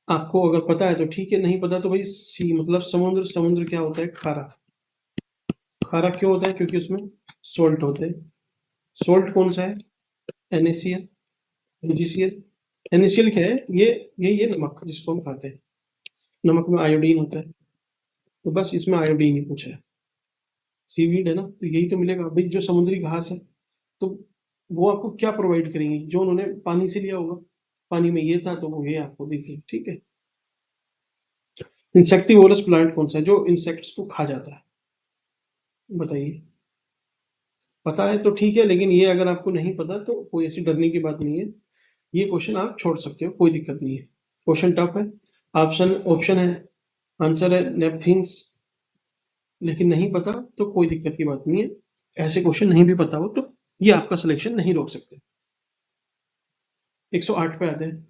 आपको अगर पता है तो ठीक है, नहीं पता तो भाई सी मतलब समुद्र। समुद्र क्या होता है? खारा। खारा क्यों होता है? क्योंकि उसमें सोल्ट होते हैं। सोल्ट कौन सा है? NaCl, MgCl। NaCl क्या है? ये नमक जिसको हम खाते हैं। नमक में आयोडीन होता है, तो बस इसमें आयोडीन ही पूछा है। सीवीड है ना, तो यही तो मिलेगा भाई। जो समुद्री घास है, तो वो आपको क्या प्रोवाइड करेंगी? जो उन्होंने पानी से लिया होगा, पानी में ये था तो वो ये आपको देखेंगे। ठीक है। इंसेक्टिवोरस प्लांट कौन सा है जो इंसेक्ट्स को खा जाता है? बताइए। पता है तो ठीक है, लेकिन ये अगर आपको नहीं पता तो कोई ऐसी डरने की बात नहीं है। ये क्वेश्चन आप छोड़ सकते हो, कोई दिक्कत नहीं है। क्वेश्चन टफ है। ऑप्शन ऑप्शन है, आंसर है नेपथीन्स, लेकिन नहीं पता तो कोई दिक्कत की बात नहीं है। ऐसे क्वेश्चन नहीं भी पता हो तो ये आपका सिलेक्शन नहीं रोक सकते। 108 पे आते हैं।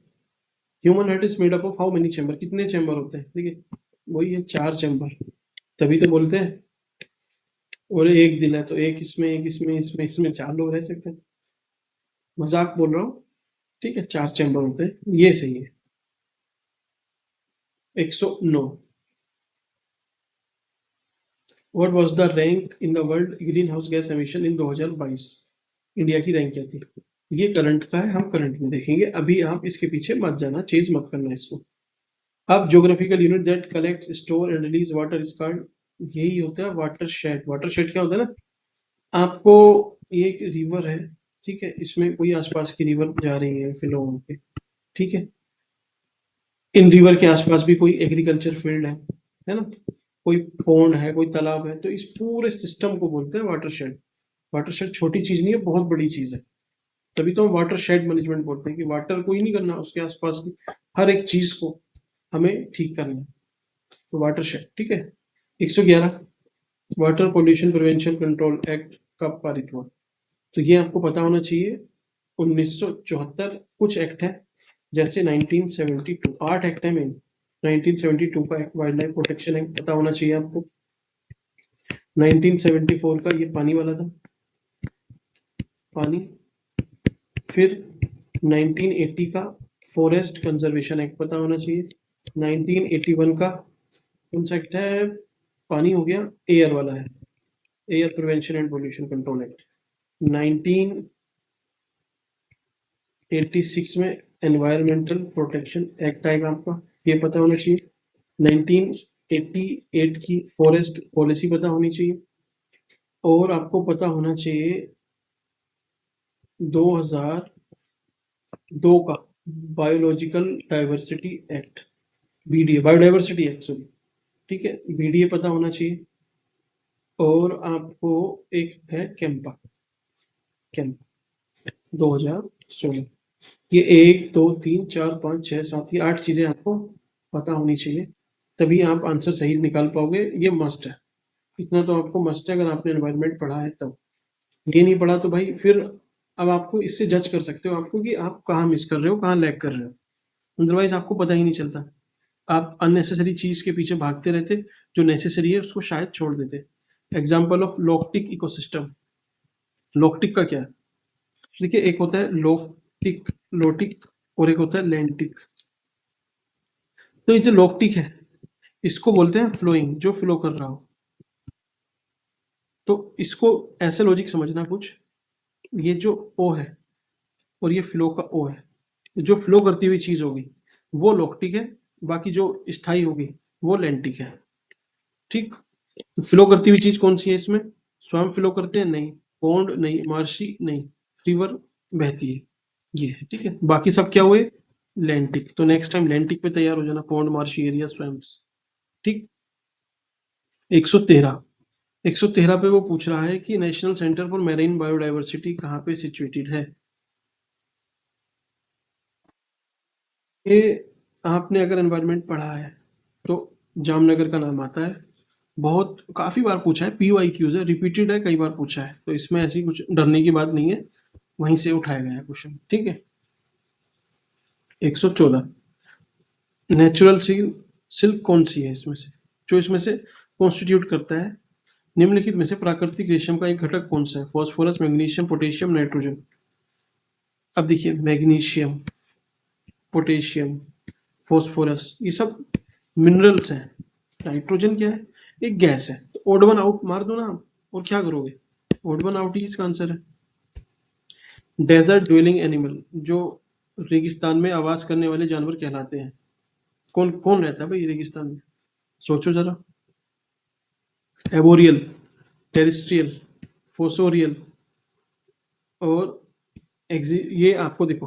Human heart is made up of how many chamber? कितने चैम्बर होते हैं? देखिए, वही है 4 चैम्बर। तभी तो बोलते हैं। और एक दिल है तो एक इसमें, एक इसमें, इसमें इसमें 4 लोग रह सकते हैं। मजाक बोल रहा हूँ। ठीक है, 4 चैम्बर होते हैं, ये सही है। 109। What was the rank in the world green house gas emission in 2022? India की रैंक क्या थी? ये करंट का है, हम करंट में देखेंगे। अभी आप इसके पीछे मत जाना, चेज मत करना इसको। अब geographical unit that collect store and release water is called, यही होता है वाटर शेड। वाटर शेड क्या होता है ना, आपको ये एक रिवर है, ठीक है, इसमें कोई आसपास की रिवर जा रही है फिलो पे, ठीक है। इन रिवर के आसपास भी कोई एग्रीकल्चर फील्ड है ना, कोई पौंड है, कोई तालाब है, तो इस पूरे सिस्टम को बोलते हैं वाटर शेड। वाटर शेड छोटी चीज नहीं है, बहुत बड़ी चीज है। तभी तो हम वाटर शेड मैनेजमेंट बोलते हैं कि वाटर कोई नहीं करना, उसके आसपास की हर एक चीज को हमें ठीक करना है। तो वाटर शेड, ठीक है। 111, water pollution prevention control act कब पारित हुआ? तो ये आपको पता होना चाहिए। 1974 कुछ एक्ट है, जैसे 1972 8 एक्ट है मेन। 1972 का act wild life protection act पता होना चाहिए आपको। 1974 का ये पानी वाला था, पानी। फिर 1980 का फॉरेस्ट कंजर्वेशन एक्ट पता होना चाहिए। 1981 का कौन सा एक्ट है? पानी हो गया, एयर वाला है, air prevention and pollution control act. 1986 में एनवायरमेंटल प्रोटेक्शन एक्ट आएगा आपका, ये पता होना चाहिए। 1988 की फॉरेस्ट पॉलिसी पता होनी चाहिए। और आपको पता होना चाहिए 2002 का biological diversity act, BDA, biodiversity act sorry, ठीक है, BDA पता होना चाहिए। और आपको एक है कैंपा, कैंप 2016। ये 1 2 3 4 5 6 7 ये 8 चीजें आपको पता होनी चाहिए, तभी आप आंसर सही निकाल पाओगे। ये मस्ट है, इतना तो आपको मस्ट है अगर आपने एनवायरनमेंट पढ़ा है तब। ये नहीं पढ़ा तो भाई फिर, अब आपको इससे जज कर सकते हो आपको कि आप कहाँ मिस कर रहे हो, कहाँ लैग कर रहे हो। अदरवाइज आपको पता ही नहीं चलता। आप अननेसेसरी चीज के पीछे भागते रहते, जो नेसेसरी है उसको शायद छोड़ देते। Example of lotic ecosystem. Lotic का क्या है? देखिए, एक होता है लोक्टिक, लोटिक, और एक होता है लैंटिक। तो ये जो लोक्टिक है, इसको बोलते हैं फ्लोइंग, जो फ्लो कर रहा हो। तो इसको ऐसे लॉजिक समझना कुछ, ये जो ओ है और ये फ्लो का ओ है, जो फ्लो करती हुई चीज होगी वो लोक्टिक है, बाकी जो स्थायी होगी वो लैंटिक है। ठीक। फ्लो करती हुई चीज कौन सी है इसमें? स्वयं फ्लो करते हैं? नहीं। पौंड नहीं, मार्शी नहीं, रिवर बहती है, ये है। ठीक है, बाकी सब क्या हुए? लैंटिक। तो नेक्स्ट टाइम लैंटिक पे तैयार हो जाना, पौंड, मार्शी एरिया, स्वयंस। ठीक। 113, 113 पे वो पूछ रहा है कि national centre for marine biodiversity कहाँ पे सिचुएटेड है? ये आपने अगर एनवायरनमेंट पढ़ा है तो जामनगर का नाम आता है। बहुत काफी बार पूछा है, PYQs है, रिपीटेड है, कई बार पूछा है, तो इसमें ऐसी कुछ डरने की बात नहीं है, वहीं से उठाया गया है क्वेश्चन। ठीक है। 114, नेचुरल सिल्क, सिल्क कौन सी है इसमें से, जो इसमें से कॉन्स्टिट्यूट करता है? निम्नलिखित में से प्राकृतिक रेशम का एक घटक कौन सा है? Phosphorus, magnesium, potassium, nitrogen. अब देखिए, मैग्नीशियम, पोटेशियम, फॉस्फोरस, ये सब मिनरल्स हैं। नाइट्रोजन क्या है? एक गैस है, तो ओड वन आउट मार दो ना, और क्या करोगे? ओड वन आउट ही इसका आंसर है। डेजर्ट ड्वेलिंग एनिमल, जो रेगिस्तान में आवास करने वाले जानवर कहलाते हैं। कौन कौन रहता है भाई रेगिस्तान में? सोचो जरा। एबोरियल, टेरिस्ट्रियल, फोसोरियल और ये आपको देखो,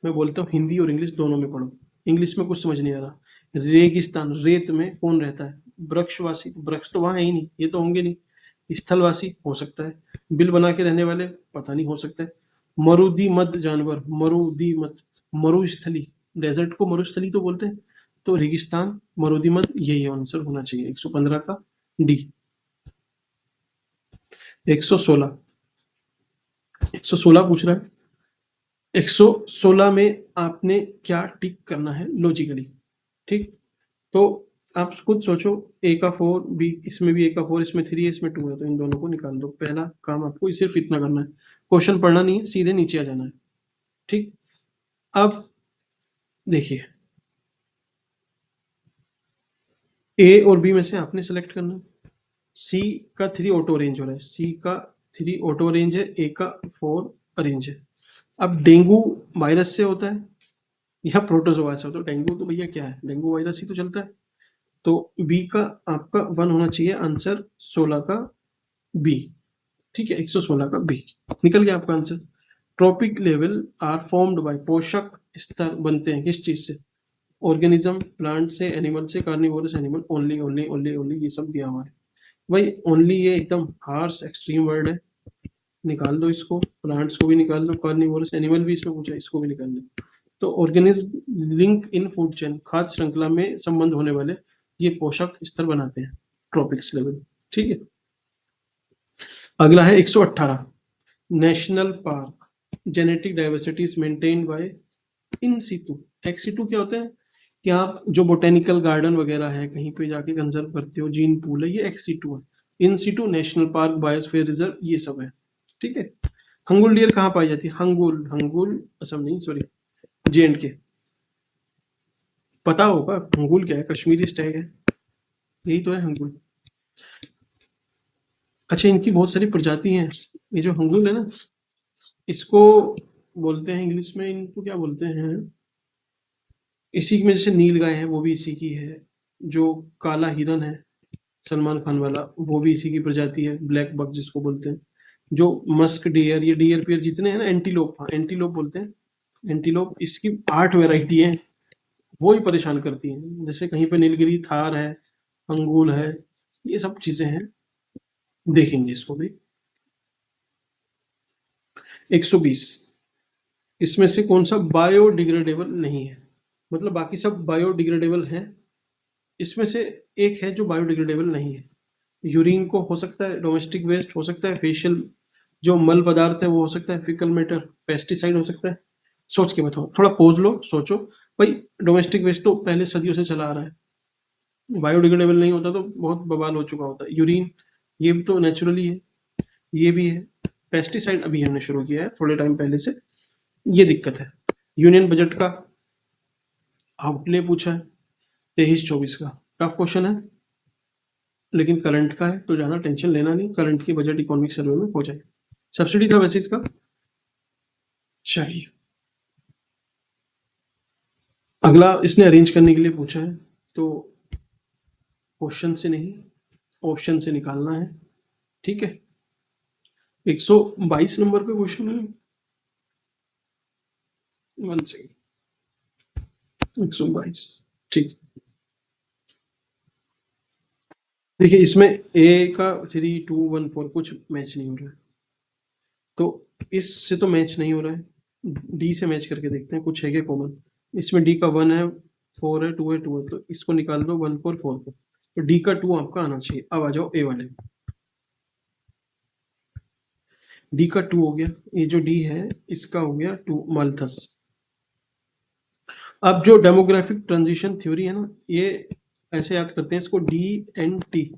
मैं बोलता हूँ हिंदी और इंग्लिश दोनों में पढ़ो। इंग्लिश में कुछ समझ नहीं आ रहा। रेगिस्तान, रेत में कौन रहता है? वृक्षवासी, वृक्ष तो वहां है ही नहीं, ये तो होंगे नहीं। स्थलवासी हो सकता है, बिल बना के रहने वाले पता नहीं, हो सकता है। मरुदिमद जानवर, मरुदिमद, मरुस्थली, डेजर्ट को मरुस्थली तो बोलते हैं। तो रेगिस्तान, मरुदिमद, यही आंसर होना चाहिए 115 का डी। 116, 116 पूछ रहा है। 116 में आपने क्या टिक करना है लॉजिकली, ठीक? तो आप खुद सोचो, ए का 4, बी, इसमें भी ए का 4, इसमें 3 है, इसमें 2 है, तो इन दोनों को निकाल दो। पहला काम आपको सिर्फ इतना करना है, क्वेश्चन पढ़ना नहीं है, सीधे नीचे आ जाना है, ठीक? अब देखिए, ए और बी में से आपने सेलेक्ट करना है। सी का 3 ऑटो अरेंज हो रहा है, सी का 3 ऑटो अरेंज है, ए का 4 अरेंज है। अब डेंगू वायरस से होता है या प्रोटोजोआ से होता है? डेंगू तो भैया क्या है, डेंगू वायरस ही तो चलता है। तो बी का आपका 1 होना चाहिए आंसर, 16 का बी, ठीक है? 116 का बी निकल गया आपका answer. Trophic level are formed by, पोषक स्तर बनते हैं किस चीज से? ऑर्गेनिज्म, प्लांट से, एनिमल से, carnivorous animal, only only only only, ये सब दिया हुआ है भाई। ओनली ये एकदम हार्श एक्सट्रीम वर्ड है, निकाल दो इसको। प्लांट्स को भी निकाल दो, कार्निवोरस एनिमल भी इसमें पूछा, इसको भी निकाल दो। तो organism link in food chain, खाद्य श्रृंखला में संबंध होने वाले ये पोषक स्तर बनाते हैं, ट्रॉपिक्स लेवल, ठीक है? अगला है 118, national park, genetic diversity is maintained by in situ. Ex situ क्या होता है? कि आप जो बोटेनिकल गार्डन वगैरह है कहीं पे जाके कंजर्व करते हो, जीन पूल है, ये एक्स सीटू है। In situ, national park, biosphere reserve, ये सब है, ठीक है? हंगुल डियर कहाँ पाई जाती है? हंगुल, हंगुल असम नहीं, सॉरी, जे एंड के। पता होगा हंगुल क्या है, कश्मीरी स्टैग है, यही तो है हंगुल। अच्छा, इनकी बहुत सारी प्रजाति हैं। ये जो हंगुल है ना, इसको बोलते हैं इंग्लिश में, इनको क्या बोलते हैं? इसी में जैसे नील गाय है, वो भी इसी की है। जो काला हिरन है सलमान खान वाला, वो भी इसी की प्रजाति है, ब्लैक बक जिसको बोलते हैं। जो मस्क डियर, ये डियर पियर जितने हैं ना, एंटीलोप, हाँ एंटीलोप बोलते हैं, एंटीलोप, इसकी 8 वेराइटी है। वो ही परेशान करती हैं, जैसे कहीं पे नीलगिरी थार है, अंगूल है, ये सब चीजें हैं, देखेंगे इसको भी। 120, इसमें से कौन सा बायोडिग्रेडेबल नहीं है? मतलब बाकी सब बायोडिग्रेडेबल हैं, इसमें से एक है जो बायोडिग्रेडेबल नहीं है। यूरिन को हो सकता है, डोमेस्टिक वेस्ट हो सकता है, फेशियल जो मल पदार्थ है वो हो सकता है, फिकल मैटर, पेस्टिसाइड हो सकता है। सोच के बताओ, थोड़ा पोज लो, सोचो भाई। डोमेस्टिक वेस्ट तो पहले सदियों से चला आ रहा है, बायोडिग्रेडेबल नहीं होता तो बहुत बवाल हो चुका होता। यूरिन, ये भी तो नेचुरली है, ये भी है। पेस्टिसाइड अभी हमने शुरू किया है थोड़े टाइम पहले से, ये दिक्कत है। यूनियन बजट का आउटले पूछा है 23-24 का, टफ क्वेश्चन है, लेकिन करंट का है तो ज्यादा टेंशन लेना नहीं, करंट की बजट इकोनॉमिक सर्वे में हो जाए। सब्सिडी था वैसे इसका। चलिए, अगला इसने अरेंज करने के लिए पूछा है, तो क्वेश्चन से नहीं, ऑप्शन से निकालना है, ठीक है? 122 नंबर का क्वेश्चन है, 1 सेकेंड, 122, ठीक। देखिए, इसमें ए का 3, 2, 1, 4 कुछ मैच नहीं हो रहा है, तो इससे तो मैच नहीं हो रहा है। डी से मैच करके देखते हैं, कुछ है क्या कॉमन? इसमें डी का 1 है, 4 है, 2 है, 2 है, तो इसको निकाल दो 1 को और 4 को, तो डी का 2 आपका आना चाहिए। अब आ जाओ ए वाले, डी का 2 हो गया, ये जो डी है इसका हो गया 2, माल्थस। अब जो डेमोग्राफिक ट्रांजिशन थ्योरी है ना, ये ऐसे याद करते हैं इसको, डी एन टी,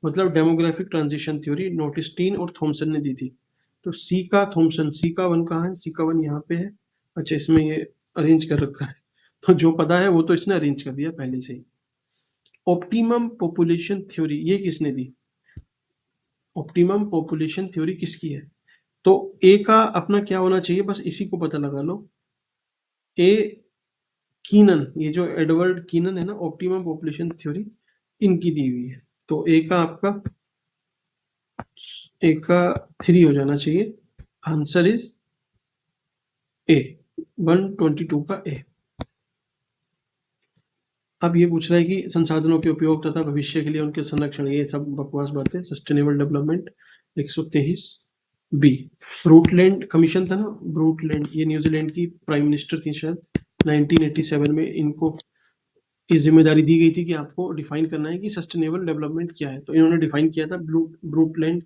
मतलब डेमोग्राफिक ट्रांजिशन थ्योरी, नोटिस्टीन और थॉमसन ने दी थी। तो सी का थॉमसन, सी का 1 कहाँ है? सी का 1 यहाँ पे है। अच्छा, इसमें ये अरेंज कर रखा है, तो जो पता है वो तो इसने अरेंज कर दिया पहले से ही। ऑप्टिमम पॉपुलेशन थ्योरी ये किसने दी? ऑप्टिमम पॉपुलेशन थ्योरी किसकी है? तो ए का अपना क्या होना चाहिए, बस इसी को पता लगा लो। ए कीनन, ये जो एडवर्ड कीनन है ना, ऑप्टिमम पॉपुलेशन थ्योरी इनकी दी हुई है। तो ए का आपका 3 हो जाना चाहिए। आंसर इज ए, 122 का ए। अब ये पूछ रहा है कि संसाधनों के उपयोग तथा भविष्य के लिए उनके संरक्षण, ये सब बकवास बातें। Sustainable development 123 B. Brundtland commission था ना, ब्रूटलैंड, ये न्यूजीलैंड की प्राइम मिनिस्टर थी शायद 1987 में। इनको ये जिम्मेदारी दी गई थी कि आपको डिफाइन करना है कि सस्टेनेबल डेवलपमेंट क्या है। तो इन्होंने डिफाइन किया था, ब्रूटलैंड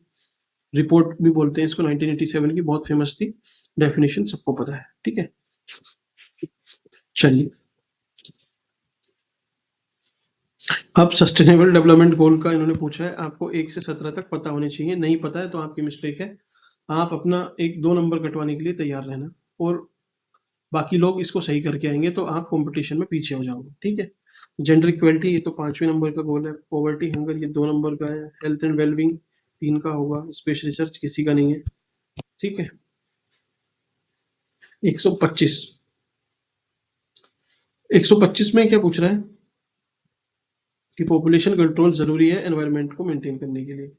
रिपोर्ट भी बोलते हैं इसको, 1987 की, बहुत फेमस थी। डेफिनेशन सबको पता है, ठीक है। चलिए, अब सस्टेनेबल डेवलपमेंट गोल का इन्होंने पूछा है, आपको 1 से 17 तक पता होने चाहिए। नहीं पता है तो आपकी मिस्टेक है। आप अपना 1-2 नंबर कटवाने के लिए तैयार रहना, और बाकी लोग इसको सही करके आएंगे तो आप कंपटीशन में पीछे हो जाओगे, ठीक है। जेंडर इक्वलिटी, ये तो 5वें नंबर का गोल है। पॉवर्टी हंगर, ये 2 नंबर का है। हेल्थ एंड वेलबींग 3 का होगा। स्पेस रिसर्च किसी का नहीं है, ठीक है। 125, 125 में क्या पूछ रहा है कि पॉपुलेशन कंट्रोल जरूरी है एनवायरनमेंट को मेंटेन करने के लिए।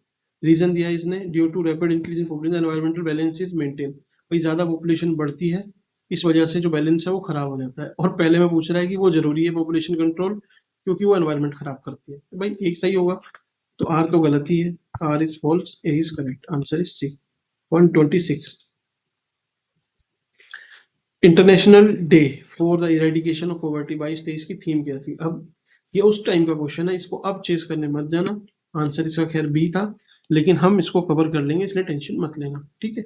रीजन दिया है इसने, due to rapid increase in population environmental balance is maintain. भाई ज्यादा पॉपुलेशन बढ़ती है, इस वजह से जो बैलेंस है वो खराब हो जाता है। और पहले में पूछ रहा है कि वो जरूरी है पॉपुलेशन कंट्रोल क्योंकि वो एनवायरमेंट खराब करती है। तो भाई एक सही होगा, तो आर तो गलत ही है। R is false, A is correct, answer is C. 126, international day for the eradication of poverty 22-23 की थीम क्या थी? अब ये उस टाइम का क्वेश्चन है, इसको अब चेस करने मत जाना। आंसर इसका खैर बी था, लेकिन हम इसको कवर कर लेंगे, इसलिए टेंशन मत लेना, ठीक है।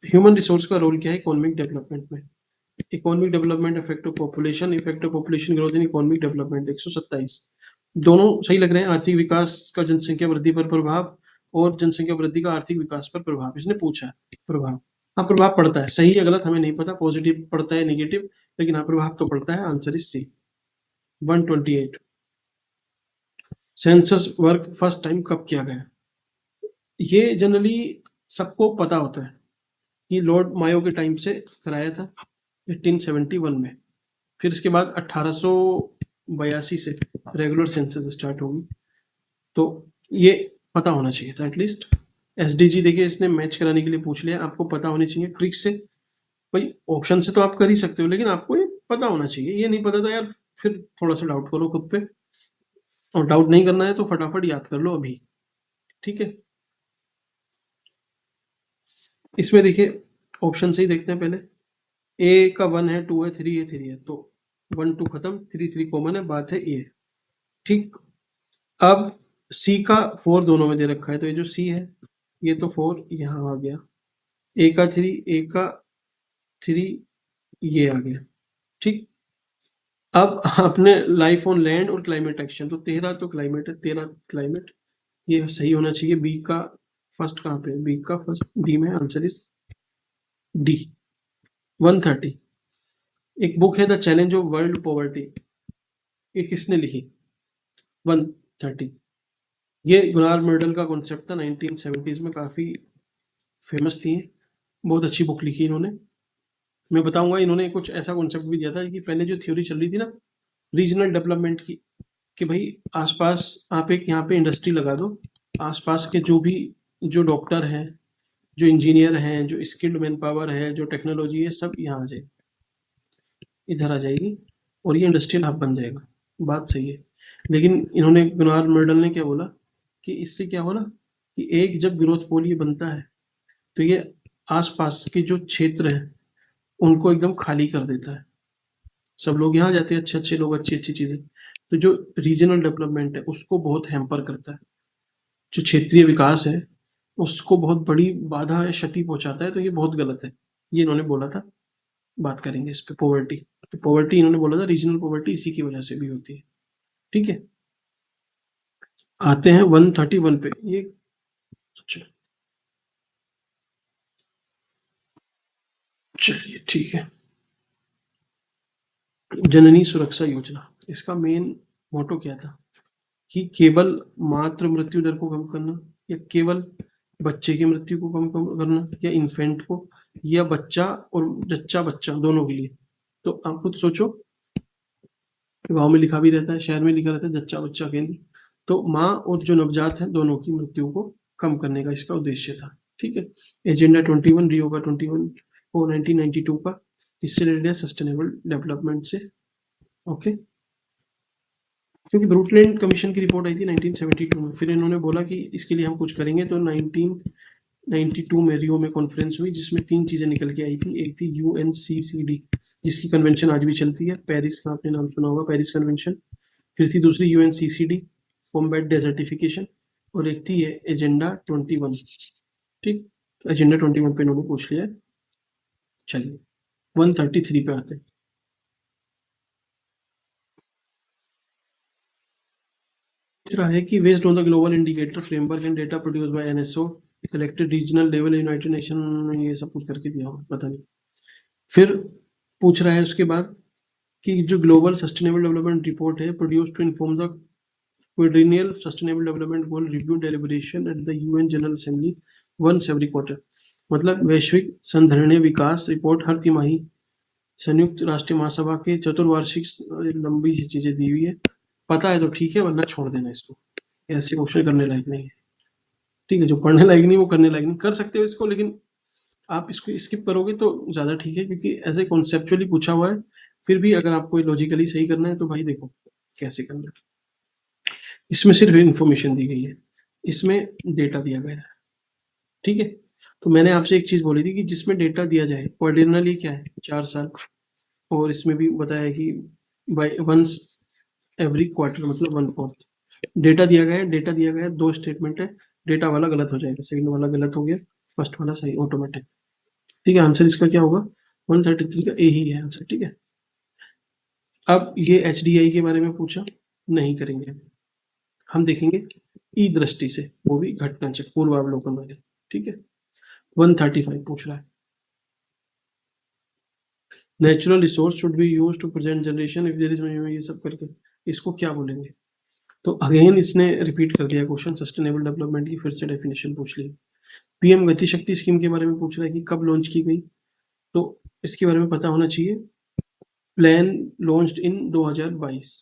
ह्यूमन रिसोर्स का रोल क्या है इकोनॉमिक डेवलपमेंट में? Economic development, effect of population, effect of population growth in economic development. 127 दोनों सही लग रहे हैं। आर्थिक विकास का जनसंख्या वृद्धि पर प्रभाव और जनसंख्या वृद्धि का आर्थिक विकास पर प्रभाव, इसने पूछा है। प्रभाव, हाँ प्रभाव पड़ता है, सही या गलत हमें नहीं पता, पॉजिटिव पड़ता है नेगेटिव, लेकिन हाँ प्रभाव तो पड़ता है। Answer is C. 128, census work first time कब किया गया? ये जनरली सबको पता होता है कि लॉर्ड मायो के टाइम से कराया था 1871 में। फिर इसके बाद 1882 से रेगुलर सेंसस स्टार्ट होगी। तो ये पता होना चाहिए था एटलीस्ट। एसडीजी देखिए इसने मैच कराने के लिए पूछ लिया, आपको पता होनी चाहिए ट्रिक से। भाई ऑप्शन से तो आप कर ही सकते हो, लेकिन आपको ये पता होना चाहिए। ये नहीं पता था यार, फिर थोड़ा सा डाउट करो खुद पे, और डाउट नहीं करना है तो फटाफट याद कर लो अभी, ठीक है। इसमें देखिए ऑप्शन से ही देखते हैं पहले। ए का 1 है, 2 है, 3 है, 3 है, तो 1 2 खत्म, 3 3 कॉमन है, बात है ये, ठीक। अब सी का 4 दोनों में दे रखा है, तो ये जो सी है ये तो 4 यहाँ आ गया। ए का 3, ए का 3 ये आ गया, ठीक। अब आपने लाइफ ऑन लैंड और क्लाइमेट एक्शन, तो 13 तो क्लाइमेट है, 13 क्लाइमेट, ये सही होना चाहिए। बी का फर्स्ट कहाँ पे? बी का फर्स्ट डी में, आंसर इज डी। 130, एक बुक है the challenge of world poverty, ये किसने लिखी? 130, ये गुनार मर्डल का कॉन्सेप्ट था, 1970s में, काफी फेमस थी। बहुत अच्छी बुक लिखी इन्होंने। मैं बताऊंगा, इन्होंने कुछ ऐसा कॉन्सेप्ट भी दिया था कि पहले जो थ्योरी चल रही थी ना रीजनल डेवलपमेंट की, कि भाई आसपास आप एक यहाँ पे इंडस्ट्री लगा दो, आसपास के जो भी, जो डॉक्टर हैं, जो इंजीनियर हैं, जो स्किल्ड मैन पावर है, जो टेक्नोलॉजी है, सब यहाँ आ जाए, इधर आ जाएगी, और ये इंडस्ट्रियल हब बन जाएगा। बात सही है, लेकिन इन्होंने, गुनार मर्डल ने क्या बोला कि इससे क्या हो ना, कि एक जब ग्रोथ पोल ये बनता है तो ये आसपास के जो क्षेत्र हैं उनको एकदम खाली कर देता है। सब लोग यहाँ जाते हैं, अच्छे अच्छे लोग, अच्छी अच्छी चीजें, तो जो रीजनल डेवलपमेंट है उसको बहुत हैम्पर करता है। जो क्षेत्रीय विकास है उसको बहुत बड़ी बाधा या क्षति पहुंचाता है, तो ये बहुत गलत है। ये इन्होंने बोला था। बात करेंगे इस पे, पॉवर्टी। तो पॉवर्टी इन्होंने बोला था, रीजनल पॉवर्टी इसी की वजह से भी होती है, ठीक है। आते हैं 131 पे, ये अच्छा, चलिए ठीक है। जननी सुरक्षा योजना, इसका मेन मोटो क्या था? कि केवल मातृ मृत्यु दर को कम करना, या केवल बच्चे की मृत्यु को कम करना, या इन्फेंट को, या बच्चा और जच्चा बच्चा दोनों के लिए? तो आप खुद सोचो। गांव में लिखा भी रहता है, शहर में लिखा रहता है जच्चा बच्चा केंद्र। तो माँ और जो नवजात है दोनों की मृत्यु को कम करने का इसका उद्देश्य था। ठीक है। एजेंडा 21 रियो का 21 और 1992 का, इससे रिलेटेड है सस्टेनेबल डेवलपमेंट से। ओके। क्योंकि ब्रूटलैंड कमीशन की रिपोर्ट आई थी 1972 में, फिर इन्होंने बोला कि इसके लिए हम कुछ करेंगे, तो 1992 में रियो में कॉन्फ्रेंस हुई जिसमें 3 चीजें निकल के आई थी। एक थी UNCCD, जिसकी कन्वेंशन आज भी चलती है, पेरिस का आपने नाम सुना होगा, पेरिस कन्वेंशन। फिर थी दूसरी UNCCD, कॉम्बैट डेजर्टिफिकेशन। और एक थी ये एजेंडा 21। ठीक। एजेंडा 21 पे इन्होंने पूछ लिया। चलिए 133 पे आते हैं। रहा है कि based on the global indicator framework and data produce by NSO collected regional level United nation, ये सब कुछ करके दिया होगा, पता नहीं। फिर पूछ रहा है उसके बाद कि जो ग्लोबल सस्टेनेबल डेवलपमेंट रिपोर्ट है produce to inform the quadrennial sustainable development goal review deliberation at the UN general assembly once every quarter. मतलब वैश्विक संधारणीय विकास रिपोर्ट हर तिमाही संयुक्त राष्ट्र महासभा के चतुर्वार्षिक, लंबी सी चीजें दी हुई है। पता है तो ठीक है, वरना छोड़ देना इसको, ऐसे क्वेश्चन करने लायक नहीं है। ठीक है, जो पढ़ने लायक नहीं वो करने लायक नहीं। कर सकते हो इसको, लेकिन आप इसको स्किप करोगे तो ज्यादा ठीक है, क्योंकि ऐसे कॉन्सेप्चुअली पूछा हुआ है। फिर भी अगर आपको लॉजिकली सही करना है तो भाई देखो कैसे करना है। इसमें सिर्फ इंफॉर्मेशन दी गई है, इसमें डेटा दिया गया है। ठीक है। तो मैंने आपसे एक चीज बोली थी कि जिसमें डेटा दिया जाए, ऑर्डिनली क्या है 4 साल, और इसमें भी बताया कि बाय वंस एवरी क्वार्टर, मतलब 1/4 डेटा दिया गया है। डेटा दिया गया है, 2 स्टेटमेंट है। डेटा वाला गलत हो जाएगा, सेकंड वाला गलत हो गया, फर्स्ट वाला सही ऑटोमेटिक। ठीक है, आंसर इसका क्या होगा? 133 का ए ही है आंसर। ठीक है। अब ये HDI के बारे में पूछा, नहीं करेंगे, हम देखेंगे ई दृष्टि से, वो भी घटना चक्र पूर्वावलोकन वाले। ठीक है। 135 पूछ रहा है, natural resource should be use to present generation if there is, ये सब करके इसको क्या बोलेंगे? तो अगेन इसने रिपीट कर दिया क्वेश्चन, सस्टेनेबल डेवलपमेंट की फिर से डेफिनेशन पूछ ली। PM गति शक्ति स्कीम के बारे में पूछ रहा है कि कब लॉन्च की गई, तो इसके बारे में पता होना चाहिए। प्लान लॉन्च्ड इन 2022,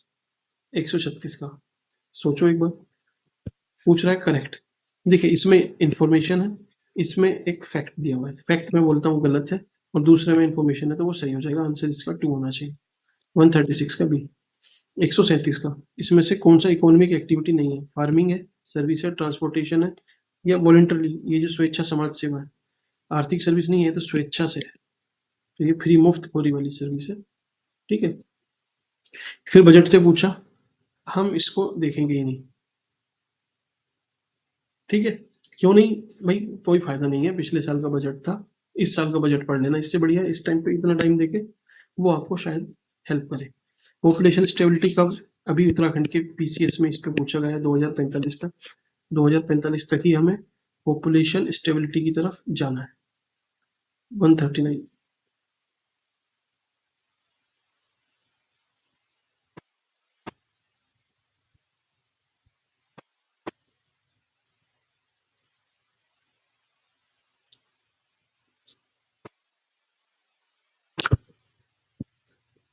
136 का। सोचो एक बार। पूछ रहा है करेक्ट। देखिए इसमें इंफॉर्मेशन है, इसमें एक फैक्ट दिया हुआ है, फैक्ट मैं बोलता हूँ गलत है, और दूसरे में इंफॉर्मेशन है तो वो सही हो जाएगा। आंसर इसका 2 होना चाहिए। 136 का बी। 137 का, इसमें से कौन सा इकोनॉमिक एक्टिविटी नहीं है? फार्मिंग है, सर्विस है, ट्रांसपोर्टेशन है, या वॉलंटरी, ये जो स्वेच्छा समाज सेवा है। आर्थिक सर्विस नहीं है तो स्वेच्छा से है, तो ये फ्री मुफ्त हो रही वाली सर्विस है। ठीक है। फिर बजट से पूछा, हम इसको देखेंगे ही नहीं। ठीक है। क्यों नहीं भाई? कोई फायदा नहीं है, पिछले साल का बजट था, इस साल का बजट पढ़ लेना, इससे बढ़िया इस टाइम पे इतना टाइम देके वो आपको शायद हेल्प करे। पॉपुलेशन स्टेबिलिटी कब? अभी उत्तराखंड के PCS में इस पे पूछा गया है 2045 तक। 2045 तक ही हमें पॉपुलेशन स्टेबिलिटी की तरफ जाना है। 139।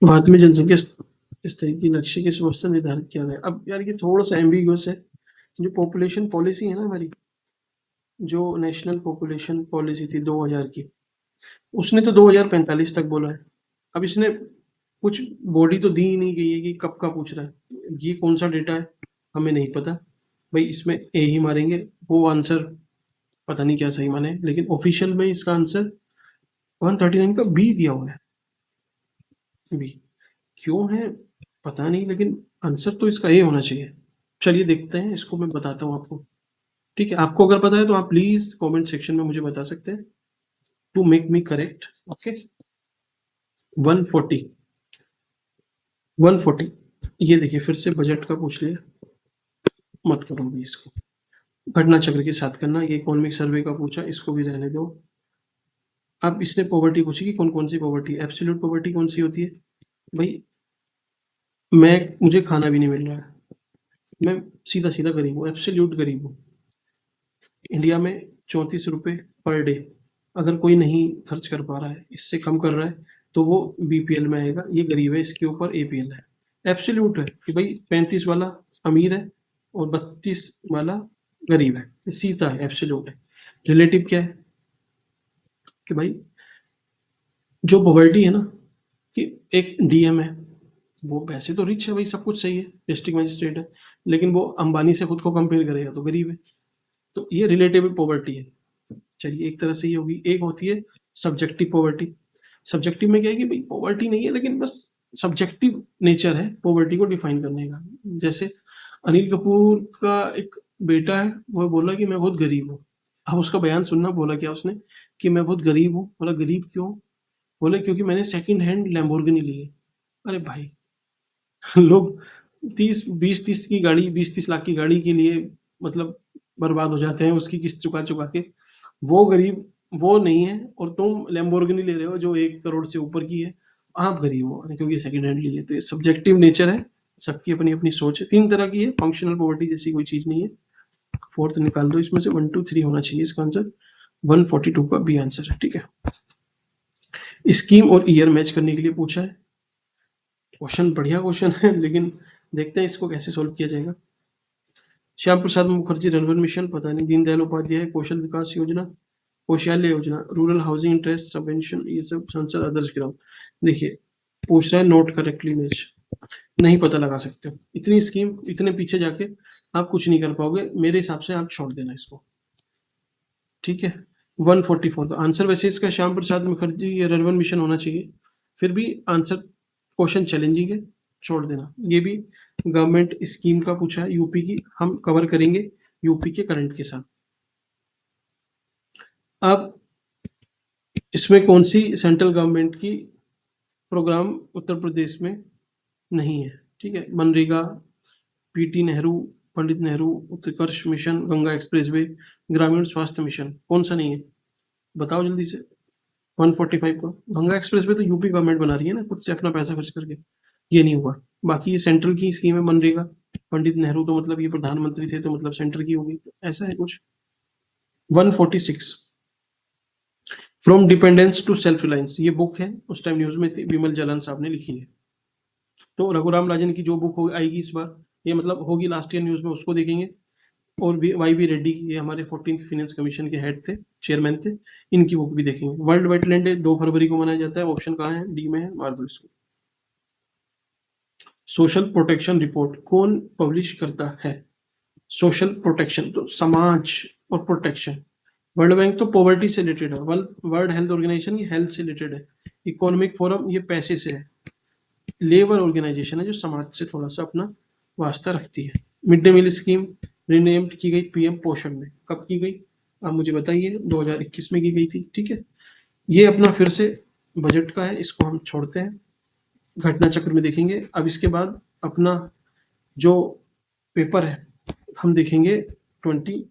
भारत में जनसंख्या स्थिति की नक्शे की समस्या निर्धारित किया गया। अब यार ये थोड़ा सा एम्बिगुअस है। जो पॉपुलेशन पॉलिसी है ना हमारी, जो नेशनल पॉपुलेशन पॉलिसी थी 2000 की, उसने तो 2045 तक बोला है। अब इसने कुछ बॉडी तो दी ही नहीं गई है कि कब का पूछ रहा है। ये कौन सा डेटा है हमें नहीं पता भाई, इसमें ए ही मारेंगे, वो आंसर पता नहीं क्या सही माने, लेकिन ऑफिशियल में इसका आंसर 139 का बी दिया हुआ है। बी क्यों है पता नहीं, लेकिन आंसर तो इसका ए होना चाहिए। चलिए देखते हैं, इसको मैं बताता हूँ आपको। ठीक है, आपको अगर पता है तो आप प्लीज कमेंट सेक्शन में मुझे बता सकते हैं to make me correct. Okay. 140, 140, ये देखिए फिर से बजट का पूछ लिया, मत करो भी इसको। घटना चक्र के साथ करना, ये इकोनॉमिक सर्वे का पूछा, इसको भी रहने दो। अब इसने पॉवर्टी पूछी कि कौन कौन सी पॉवर्टी, एब्सोल्यूट पॉवर्टी कौन सी होती है भाई? मुझे खाना भी नहीं मिल रहा है, मैं सीधा सीधा गरीब हूँ, एब्सोल्यूट गरीब हूँ। इंडिया में 34 रुपये पर डे। अगर कोई नहीं खर्च कर पा रहा है, इससे कम कर रहा है, तो वो बीपीएल में आएगा। ये गरीब है, इसके ऊपर एपीएल है। एब्सोल्यूट है कि भाई 35 वाला अमीर है और 32 वाला गरीब है, ये सीधा है, एब्सोल्यूट है। रिलेटिव क्या है कि भाई जो पॉवर्टी है ना, कि एक डीएम है, वो वैसे तो रिच है भाई, सब कुछ सही है, डिस्ट्रिक्ट मजिस्ट्रेट है, लेकिन वो अंबानी से खुद को कंपेयर करेगा तो गरीब है। तो ये रिलेटिव पॉवर्टी है। चलिए, एक तरह से ये होगी। एक होती है सब्जेक्टिव पॉवर्टी। सब्जेक्टिव में क्या है कि भाई पॉवर्टी नहीं है, लेकिन बस सब्जेक्टिव नेचर है पॉवर्टी को डिफाइन करने का। जैसे अनिल कपूर का एक बेटा है, वो बोला कि मैं बहुत गरीब हूँ। अब उसका बयान सुनना, बोला क्या उसने कि मैं बहुत गरीब हूँ। बोला गरीब क्यों? बोले क्योंकि मैंने सेकंड हैंड लैम्बोर्गिनी ली है। अरे भाई, लोग 30 की गाड़ी, 20-30 लाख की गाड़ी के लिए मतलब बर्बाद हो जाते हैं उसकी किस्त चुका चुका के। वो गरीब वो नहीं है, और तुम लैम्बोर्गिनी ले रहे हो जो 1 करोड़ से ऊपर की है। आप गरीब हो क्योंकि सेकंड हैंड ली है। तो ये सब्जेक्टिव नेचर है, सबकी अपनी अपनी सोच है। 3 तरह की है, फंक्शनल पॉवर्टी जैसी कोई चीज नहीं है। फोर्थ निकाल दो इसमें से, 1 2 3 होना चाहिए इसका आंसर। 142 का बी आंसर है, ठीक है। स्कीम और ईयर मैच करने के लिए पूछा है। क्वेश्चन बढ़िया क्वेश्चन है, लेकिन देखते हैं इसको कैसे सोल्व किया जाएगा। श्याम प्रसाद मुखर्जी रर्बन मिशन, पता नहीं। दीनदयाल उपाध्याय कौशल विकास योजना, कौशल्य योजना, रूरल हाउसिंग इंटरेस्ट सबवेंशन, ये सब संसद आदर्श ग्राम। देखिए, पूछ रहा है नोट करेक्टली मैच, नहीं पता लगा सकते हो। इतनी स्कीम, इतने पीछे जाके आप कुछ नहीं कर पाओगे। मेरे हिसाब से आप छोड़ देना इसको, ठीक है। 144 तो आंसर वैसे इसका श्याम प्रसाद मुखर्जी या रर्बन मिशन होना चाहिए। फिर भी आंसर क्वेश्चन चैलेंजिंग है, छोड़ देना। ये भी गवर्नमेंट स्कीम का पूछा है यूपी की, हम कवर करेंगे यूपी के करंट के साथ। अब इसमें कौन सी सेंट्रल गवर्नमेंट की प्रोग्राम उत्तर प्रदेश में नहीं है, ठीक है। मनरेगा, पीटी नेहरू, पंडित नेहरू उत्कर्ष मिशन, गंगा एक्सप्रेसवे, ग्रामीण स्वास्थ्य मिशन, कौन सा नहीं है? बताओ जल्दी से। 145 को गंगा एक्सप्रेस वे तो यूपी गवर्नमेंट बना रही है ना, खुद से अपना पैसा खर्च करके। ये नहीं हुआ। बाकी ये सेंट्रल की स्कीम है मनरेगा। पंडित नेहरू तो मतलब ये प्रधानमंत्री थे, तो मतलब सेंटर की होगी, ऐसा है कुछ। 146 from dependence to self reliance, ये बुक है, उस टाइम न्यूज में थी, विमल जालन साहब ने लिखी है। तो रघुराम राजन की जो बुक आएगी इस बार, ये मतलब होगी लास्ट ईयर न्यूज में, उसको देखेंगे। और वाई वी रेड्डी, ये हमारे 14th फाइनेंस कमीशन के हेड थे, चेयरमैन थे, इनकी बुक भी देखेंगे। वर्ल्ड वेटलैंड डे 2 फरवरी को मनाया जाता है। ऑप्शन कहाँ है? डी में है, मार दो इसको। सोशल प्रोटेक्शन रिपोर्ट कौन पब्लिश करता है? सोशल प्रोटेक्शन तो समाज और प्रोटेक्शन। वर्ल्ड बैंक तो पॉवर्टी से रिलेटेड है। वर्ल्ड हेल्थ ऑर्गेनाइजेशन ये हेल्थ से रिलेटेड है। इकोनॉमिक फोरम ये पैसे से है। लेबर ऑर्गेनाइजेशन है जो समाज से थोड़ा सा अपना वास्ता रखती है। Mid day meal scheme renamed की गई पीएम पोषण में, कब की गई आप मुझे बताइए? 2021 में की गई थी, ठीक है। ये अपना फिर से बजट का है, इसको हम छोड़ते हैं, घटना चक्र में देखेंगे। अब इसके बाद अपना जो पेपर है हम देखेंगे 20